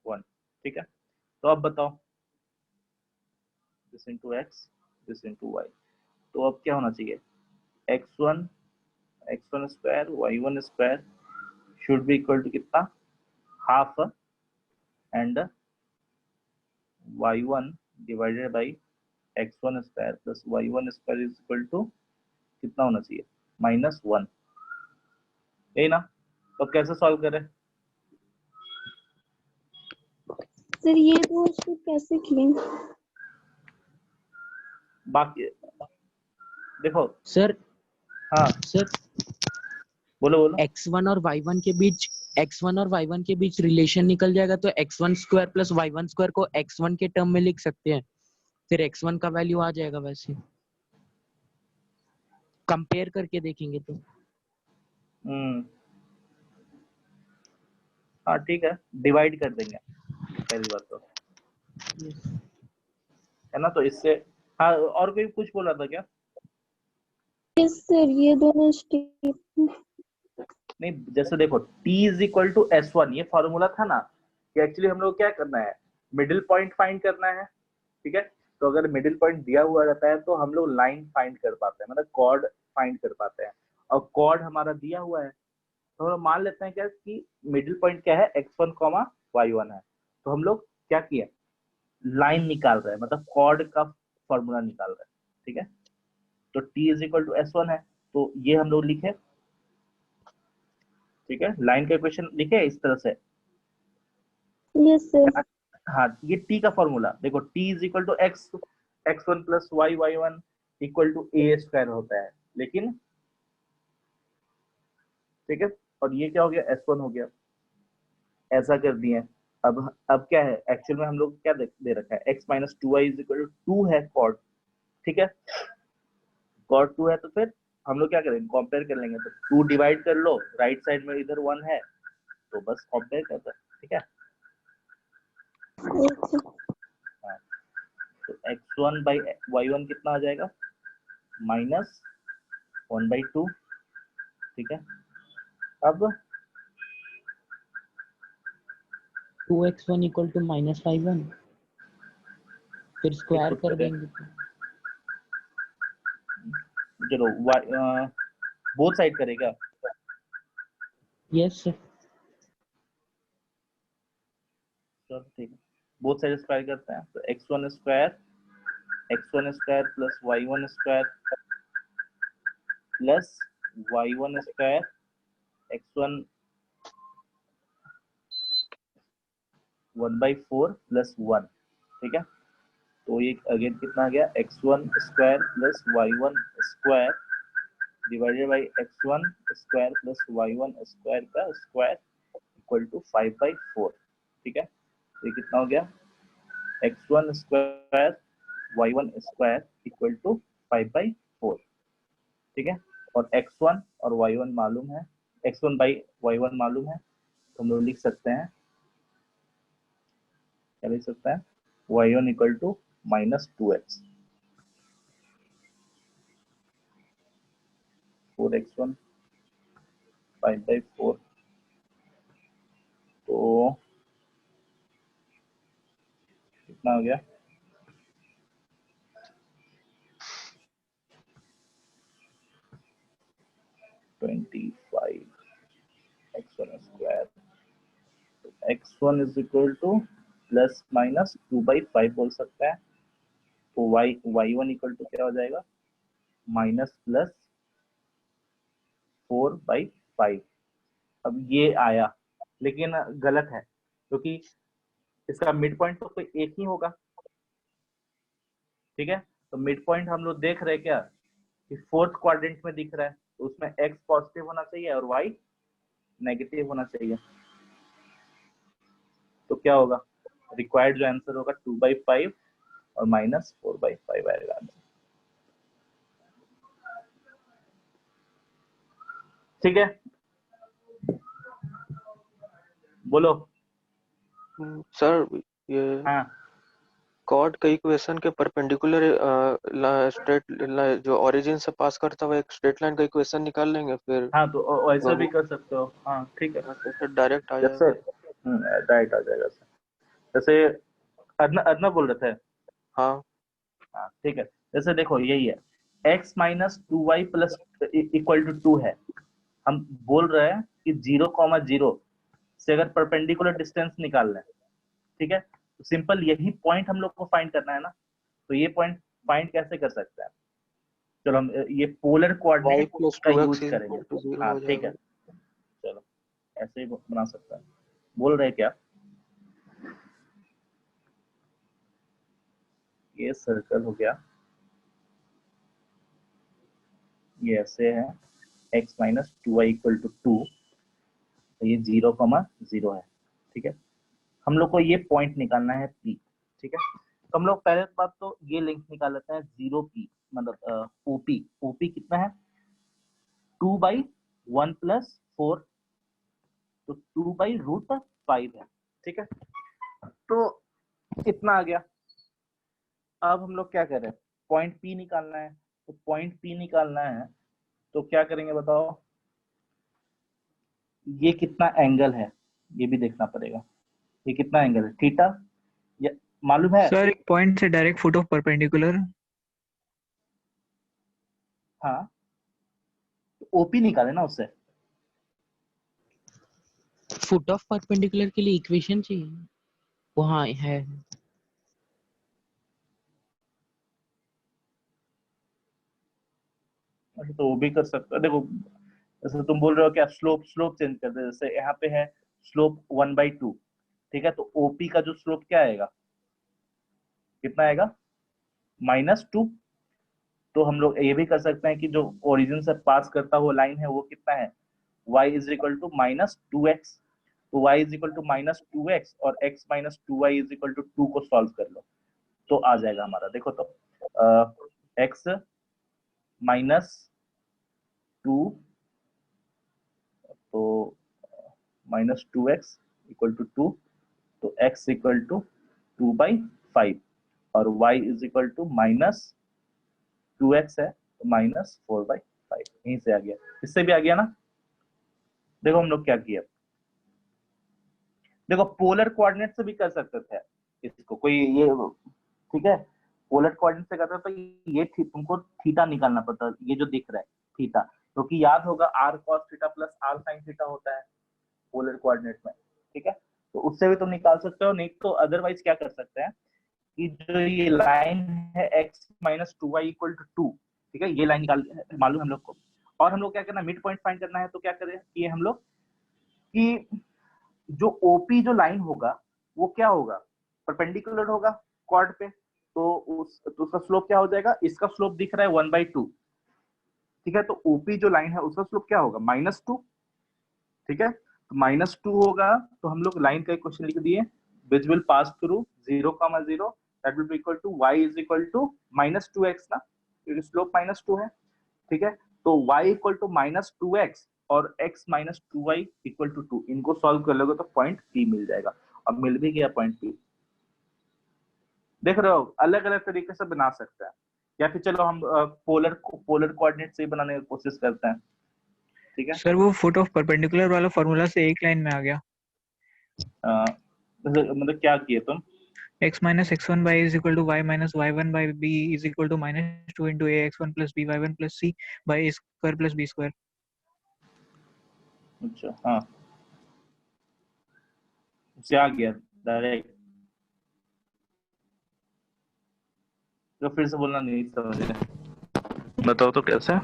[SPEAKER 1] वन, ठीक है। तो अब बताओ, this into X, this into Y, तो अब क्या होना चाहिए, x1 square y1 square should be equal to कितना, half, and y1 divided by x1 square plus y1 square is equal to कितना होना चाहिए, -1, यही ना? तो कैसे सॉल्व करें?
[SPEAKER 11] सर ये दो स्टेप कैसे किए?
[SPEAKER 1] बाकी देखो
[SPEAKER 10] सर,
[SPEAKER 1] हाँ
[SPEAKER 10] सर
[SPEAKER 1] बोलो बोलो।
[SPEAKER 10] x1 और y1 के बीच रिलेशन निकल जाएगा, तो x1 square plus y1 square को x1 के टर्म में लिख सकते हैं, फिर x1 का वैल्यू आ जाएगा। वैसे कंपेयर करके देखेंगे तो
[SPEAKER 1] हाँ ठीक है, डिवाइड कर देंगे पहली बात तो, है ना? तो इससे हाँ, और कोई कुछ बोला था क्या?
[SPEAKER 11] यस सर, ये दोनों स्टेप।
[SPEAKER 1] नहीं, जैसे देखो t = s1, ये फॉर्मूला था ना कि एक्चुअली हम लोग क्या करना है, मिडिल पॉइंट फाइंड करना है, ठीक है। तो अगर मिडिल पॉइंट दिया हुआ रहता है तो हम लोग लाइन फाइंड कर पाते हैं, मतलब कॉर्ड फाइंड कर पाते हैं, और कॉर्ड हमारा दिया हुआ है तो हम लोग मान लेते हैं क्या कि मिडिल पॉइंट क्या है, x1, y1 है। तो हम लोग क्या किया, लाइन निकाल रहे हैं, मतलब कॉर्ड का फॉर्मूला निकाल रहे हैं, ठीक है। तो t = s1 है, तो ये हम लोग लिखे, ठीक है, लाइन का इक्वेशन लिखे इस तरह से।
[SPEAKER 11] Yes sir.
[SPEAKER 1] हाँ, ये t का फॉर्मूला देखो, t = x1 + y1 = a² होता है, लेकिन ठीक है, और ये क्या हो गया, s1 हो गया, ऐसा कर दिए। अब क्या है एक्चुअल में हम लोग क्या दे रखा है, x minus 2y is equal to 2 है कॉट, ठीक है, कॉट 2 है तो फिर हम लोग क्या करेंगे, कंपेयर कर लेंगे, तो 2 डिवाइड कर लो, राइट साइड में इधर 1 है तो बस कंपेयर कर दो, ठीक है। हाँ, तो x1 बाई y1 कितना आ जाएगा, माइनस 1/2, ठीक है। अब
[SPEAKER 10] 2x1 इक्वल टू माइनस 5/1, फिर स्क्वायर कर देंगे तो
[SPEAKER 1] चलो बोथ साइड करेगा,
[SPEAKER 10] यस सर।
[SPEAKER 1] चलो ठीक है, बोथ साइड स्क्वायर करते हैं, तो x1 square plus y1 square plus y1 square x1 1/4 plus 1, ठीक है। तो ये अगेन कितना आ गया, x1 square plus y1 square divided by x1 square plus y1 square का स्क्वायर इक्वल टू 5/4, ठीक है। तो ये कितना हो गया, x1 square y1 square equal to 5/4, ठीक है। और x1 और y1 मालूम है, x1 बाई y1 मालूम है, तो हम लोग लिख सकते हैं, क्या लिख सकते हैं, y1 equal to minus 2x, 4x1 5/4, तो कितना हो गया, 25 x1 स्क्वायर, तो x1 is equal two plus minus 2/5 बोल सकते हैं, तो y1 इक्वल टू क्या हो जाएगा, माइनस प्लस 4/5। अब ये आया लेकिन गलत है, क्योंकि इसका मिड पॉइंट तो कोई एक ही होगा, ठीक है। तो मिड पॉइंट हम लोग देख रहे हैं क्या, कि फोर्थ क्वाड्रेंट में दिख रहा है, तो उसमें x पॉजिटिव होना चाहिए और y नेगेटिव होना चाहिए, तो क्या होगा, रिक्वायर्ड जो आंसर होगा 2/5 और माइनस 4/5 आएगा आंसर, ठीक है। बोलो
[SPEAKER 8] सर ये
[SPEAKER 1] हाँ,
[SPEAKER 8] कॉर्ड का इक्वेशन के परपेंडिकुलर स्ट्रेट जो ओरिजिन से पास करता हुआ एक स्ट्रेट लाइन का इक्वेशन निकाल लेंगे, फिर
[SPEAKER 1] हाँ तो ऐसे भी कर सकते हो, हाँ ठीक है,
[SPEAKER 8] तो फिर डायरेक्ट आ
[SPEAKER 1] जैसे
[SPEAKER 8] जाएगा।
[SPEAKER 1] राइट आ जाएगा सर, जैसे अदना बोल रहे थे,
[SPEAKER 8] हाँ
[SPEAKER 1] हाँ ठीक है, जैसे देखो यही है, x minus 2y plus equal to 2 है, हम बोल रहे हैं कि 0,0 से अगर परपेंडिकुलर डिस्टेंस निकालना है, ठीक है, तो सिंपल यही पॉइंट हम लोग को फाइंड करना है ना, तो ये पॉइंट फाइंड कैसे कर सकते हैं, चलो हम ये पोलर
[SPEAKER 8] y
[SPEAKER 1] कोऑर्डिनेट
[SPEAKER 8] प्लस
[SPEAKER 1] का
[SPEAKER 8] 2x
[SPEAKER 1] यूज
[SPEAKER 8] इज
[SPEAKER 1] करेंगे,
[SPEAKER 8] इक्वल टू 0
[SPEAKER 1] हाँ
[SPEAKER 8] हो
[SPEAKER 1] ठीक है,
[SPEAKER 8] जाएगा।
[SPEAKER 1] चलो ऐसे ही बना सकते हैं, बोल रहे क्या, ये सर्कल हो गया, ये ऐसे है, x minus 2y equal to 2, तो ये 0,0 है, ठीक है। हम लोग को ये पॉइंट निकालना है P, ठीक है। तो हम लोग पहले बात तो ये लिंक निकाल लेते हैं 0P, मतलब OP कितना है, 2/1 प्लस 4, तो 2/√5 है, ठीक है। तो इतना आ गया, अब हम लोग क्या कर रहे हैं, पॉइंट P निकालना है, तो पॉइंट P निकालना है तो क्या करेंगे बताओ, ये कितना एंगल है ये भी देखना पड़ेगा, ये कितना एंगल है, थीटा, या मालूम है,
[SPEAKER 3] सर एक पॉइंट से डायरेक्ट फुट ऑफ परपेंडिकुलर,
[SPEAKER 1] हाँ तो ओपी निकाले ना उससे,
[SPEAKER 10] फुट ऑफ परपेंडिकुलर के लिए इक्वेशन चाहिए, वहाँ है।
[SPEAKER 1] अच्छा तो वो भी कर सकते हो, देखो जैसे तुम बोल रहे हो क्या, स्लोप चेंज कर दे, जैसे यहाँ पे है स्लोप 1/2, ठीक है, तो ओपी का जो स्लोप क्या आएगा, कितना आएगा, -2, तो हम लोग ये भी कर सकते हैं कि जो ओरिजिन से पास करता हुआ लाइन है वो कितना है, y is equal to -2x, तो y is equal to minus 2x और x minus 2y is equal to 2 को सॉल्व कर लो तो आ जाएगा हमारा, देखो तो x माइनस 2 तो माइनस 2x इक्वल टू 2, तो x इक्वल टू 2/5 और y is equal to minus 2x है तो माइनस 4/5, यहीं से आ गया, इससे भी आ गया ना। देखो हम लोग क्या किया, देखो पोलर कोऑर्डिनेट से भी कर सकते थे इसको, कोई ये ठीक है, पोलर कोऑर्डिनेट से करते तो ये तुमको थीटा निकालना पड़ता, ये जो दिख रहा है थीटा, क्योंकि तो याद होगा r cos theta plus r sin theta होता है पोलर कोऑर्डिनेट में, ठीक है, तो उससे भी तुम निकाल सकते हो। नहीं तो अदरवाइज क्या कर सकते हैं कि जो ये लाइन है x minus 2y equal to 2, ठीक है, ये लाइन निकाल मालूम हम लोग को, और हम लोग क्या करना है, मिड पॉइंट फाइंड करना है, तो क्या करें कि हम लोग कि जो ओपी जो लाइन होगा वो क्या होगा, परपेंडिकुलर होगा क्वाड पे, तो उसका स्लोप क्या हो जाएगा, इसका स्लोप दिख रहा है 1/2, ठीक है, तो ओपी जो लाइन है उसका स्लोप क्या होगा -2, ठीक है, तो -2 होगा, तो हम लोग लाइन का क्वेश्चन लिख दिए, which will pass through 0,0 that will be equal to y is equal to -2x ना, क्योंकि स्लोप -2 है, ठीक है, तो y इक्वल टू -2x और x minus 2y equal to 2, इनको सॉल्व कर लोगे तो पॉइंट P मिल जाएगा। अब मिल भी गया पॉइंट P, देख रहे हो, अलग अलग तरीके से बना सकते हैं, या फिर चलो हम पोलर कोऑर्डिनेट से ही बनाने की कोशिश करते हैं, ठीक है।
[SPEAKER 3] सर वो फुट ऑफ परपेंडिकुलर वाला फॉर्मूला से एक लाइन में आ गया,
[SPEAKER 1] मतलब क्या किए तुम,
[SPEAKER 3] x minus x1 by is equal to y minus y1 by b is equal to -2 into ax1 plus by1 plus c by a square plus b square।
[SPEAKER 1] अच्छा हाँ, उससे आ गया डायरेक्ट, तो फिर से बोलना, नहीं समझ रहे, बताओ तो कैसे।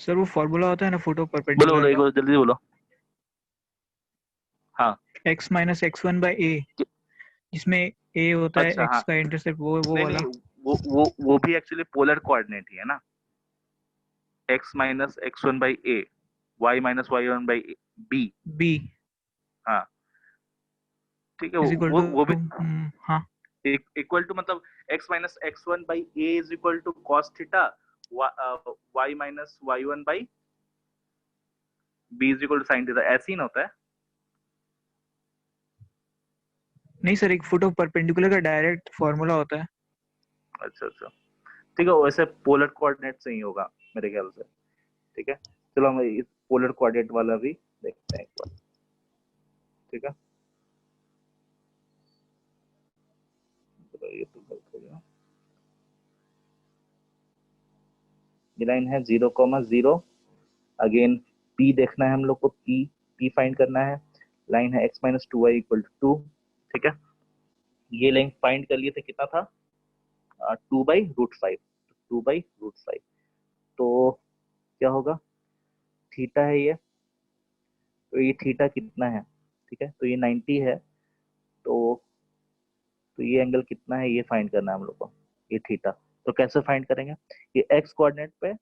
[SPEAKER 3] सर वो फॉर्मूला होता है ना फुट ऑफ
[SPEAKER 1] बोलो
[SPEAKER 3] परपेंडिकुलर
[SPEAKER 1] बोलो, एक
[SPEAKER 3] का,
[SPEAKER 1] बार जल्दी बोलो। हाँ,
[SPEAKER 3] x minus x1 by a, जिसमें a होता है
[SPEAKER 1] अच्छा
[SPEAKER 3] x
[SPEAKER 1] हाँ,
[SPEAKER 3] का इंटरसेप्ट, वो
[SPEAKER 1] नहीं
[SPEAKER 3] वाला।
[SPEAKER 1] नहीं, वो भी एक्चुअली पोलर कोऑर्डिनेट ही है ना, x minus x1 by a, y minus y1 by b,
[SPEAKER 3] b
[SPEAKER 1] हाँ ठीक है,
[SPEAKER 3] इज इक्वल
[SPEAKER 1] वो भी
[SPEAKER 3] टू हाँ
[SPEAKER 1] इक्वल टू मतलब x minus x1 by a is equal to cos theta, y minus y1 by b is equal to sin theta, ऐसे ही ना होता है।
[SPEAKER 3] नहीं सर, एक फुट ऑफ परपेंडिकुलर का डायरेक्ट फॉर्मूला होता है।
[SPEAKER 1] अच्छा अच्छा, ठीक है, वैसे पोलर कोऑर्डिनेट से ही होगा मेरे ख्याल से, ठीक है, चलो हम इस पोलर कोऑर्डिनेट वाला भी देखते हैं एक बार, ठीक है, चलो ये तो गलत हो गया, ये लाइन है 0,0, अगेन p देखना है हम लोग को, p फाइंड करना है, लाइन है x minus 2y equal to 2, ठीक है, ये लाइन फाइंड कर लिए थे, कितना था 2/√5, 2/√5, तो क्या होगा, थीटा है ये, तो ये थीटा कितना है, ठीक है, तो ये 90 है, तो ये एंगल कितना है ये फाइंड करना है हम लोग को, ये थीटा, तो कैसे फाइंड करेंगे, ये x कोऑर्डिनेट पे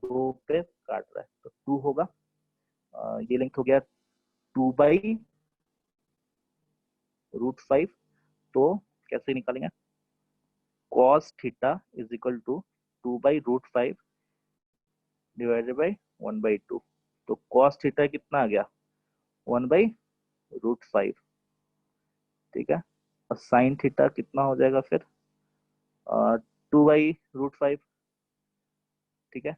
[SPEAKER 1] 2 पे काट रहा है तो 2 होगा, ये लेंथ हो गया 2/√5, तो कैसे निकालेंगे, cos theta is equal to 2/√5 divided by 1/2, तो cos थीटा कितना आ गया 1/√5, ठीक है, और sin थीटा कितना हो जाएगा फिर 2/√5, ठीक है,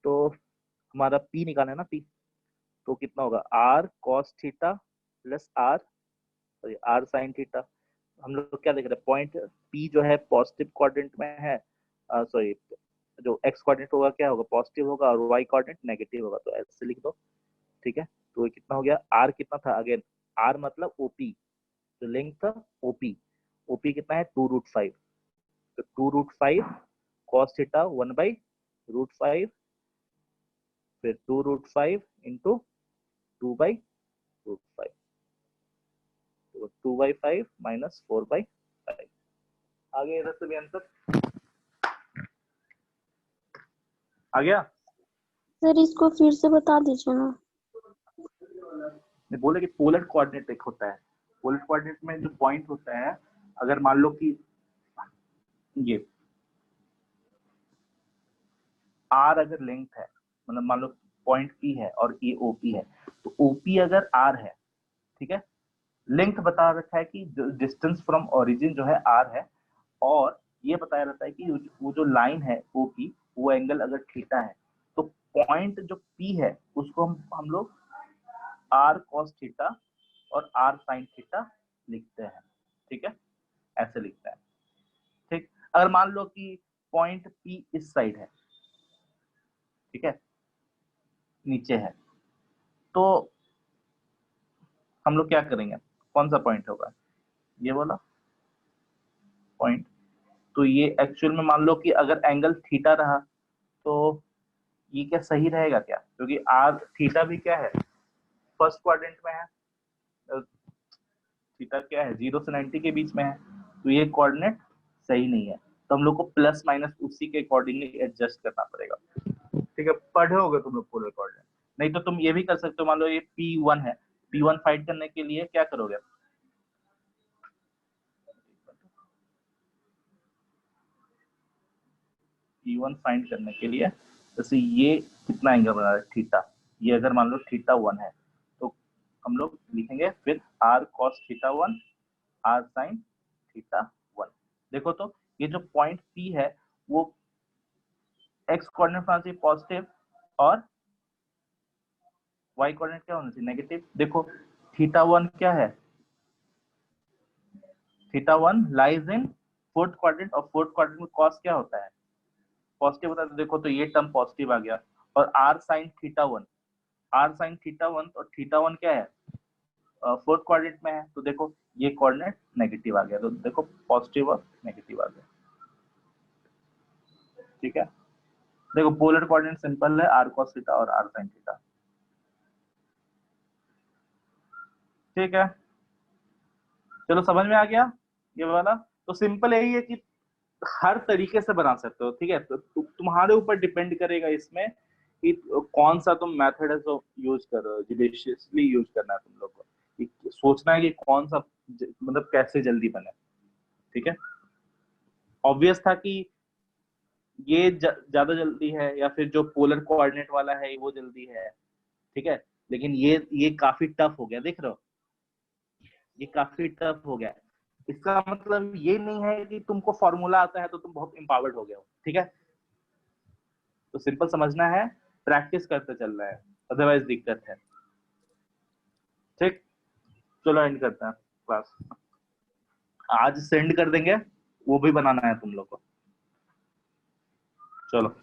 [SPEAKER 1] तो हमारा p निकालना है ना, p, तो कितना होगा r cos theta plus r sin theta, हम लोग क्या देख रहे हैं, पॉइंट p जो है पॉजिटिव क्वाड्रेंट में है, सॉरी जो x कोऑर्डिनेट होगा क्या होगा, पॉजिटिव होगा, और y कोऑर्डिनेट नेगेटिव होगा, तो ऐसे लिख दो, ठीक है, तो ये कितना हो गया, r कितना था, अगेन r मतलब OP, जो लेंथ था OP कितना है 2√5, तो 2√5 cos थीटा 1/√5, फिर 2√5 इंटू 2/√5, तो 2/5 माइनस 4/5, आगे इधर से भी आंसर आ गया,
[SPEAKER 11] सर इसको फिर से बता दीजिए ना।
[SPEAKER 1] बोले कि पोलर कोऑर्डिनेट एक होता है, पोलर कोऑर्डिनेट में जो पॉइंट होता है, अगर मान लो कि ये आर अगर लेंथ है, मतलब मान लो पॉइंट पी है और ये ओपी है, तो ओपी अगर आर है, ठीक है, लेंथ बता रखा है कि डिस्टेंस फ्रॉम ओरिजिन जो है आर है, और ये बताया रहता है कि वो जो लाइन है ओपी, वो एंगल अगर थीटा है, तो पॉइंट जो पी है उसको हम लोग आर कॉस थीटा और आर साइन थीटा लिखते हैं, ठीक है, ऐसे लिखते हैं, ठीक। अगर मान लो कि पॉइंट पी इस साइड है, ठीक है, नीचे है, तो हम लोग क्या करेंगे, कौन सा पॉइंट होगा, ये वाला पॉइंट। तो ये एक्चुअल में मान लो कि अगर एंगल थीटा रहा तो ये क्या सही रहेगा क्या, क्योंकि आर थीटा भी क्या है, फर्स्ट क्वाड्रेंट में है, थीटा क्या है 0 से 90 के बीच में है, तो ये कोऑर्डिनेट सही नहीं है, तो हम लोग को प्लस माइनस उसी के अकॉर्डिंगली एडजस्ट करना पड़ेगा, ठीक है। पढ़े होगे तुम लोग पोलर कोऑर्डिनेट, नहीं तो तुम ये भी कर सकते हो, मान लो ये P1 है, P1 फाइंड करने के लिए क्या करोगे, P1 फाइंड करने के लिए, जैसे ये कितना एंगल बना रहा है थीटा, ये अगर मान लो थीटा 1 है, तो हम लोग लिखेंगे फिर r cos theta 1 r sin theta 1। देखो तो ये जो पॉइंट P है वो x कोऑर्डिनेट होना चाहिए पॉजिटिव और y कोऑर्डिनेट क्या होना चाहिए नेगेटिव। देखो थीटा 1 क्या है, theta 1 lies in fourth quadrant, और फोर्थ क्वाड्रेंट में cos क्या होता है, पॉजिटिव होता है, तो देखो तो ये टर्म पॉजिटिव आ गया। और r sin theta 1, r sin theta 1, और थीटा 1 क्या है, फोर्थ क्वाड्रेंट में है, तो देखो ये कोऑर्डिनेट नेगेटिव आ गया, तो देखो पॉजिटिव और नेगेटिव आ गया, ठीक है। देखो पोलर कोऑर्डिनेट सिंपल है, r cos थीटा और r sin थीटा, ठीक है। चलो समझ में आ गया ये वाला। तो सिंपल यही है कि हर तरीके से बना सकते हो, ठीक है, तो तुम्हारे ऊपर डिपेंड करेगा इसमें कि कौन सा तुम मेथड है जो यूज कर रहे हो, जुडिशियसली यूज करना है तुम लोग को, कि सोचना है कि कौन सा मतलब कैसे जल्दी बने, ठीक है। ऑब्वियस था कि ये ज्यादा जल्दी है, या फिर जो पोलर कोऑर्डिनेट वाला है वो जल्दी है, ठीक है, लेकिन ये काफी टफ हो गया, देख रहे हो, ये काफी टफ हो गया। इसका मतलब ये नहीं है कि तुमको फॉर्मूला आता है तो तुम बहुत एम्पावर्ड हो गए हो, ठीक है। तो सिंपल समझना है, प्रैक्टिस करते चल रहा है, अदरवाइज दिक्कत है, ठीक। चलो एंड करते हैं क्लास, आज सेंड कर देंगे, वो भी बनाना है तुम लोग को, चलो।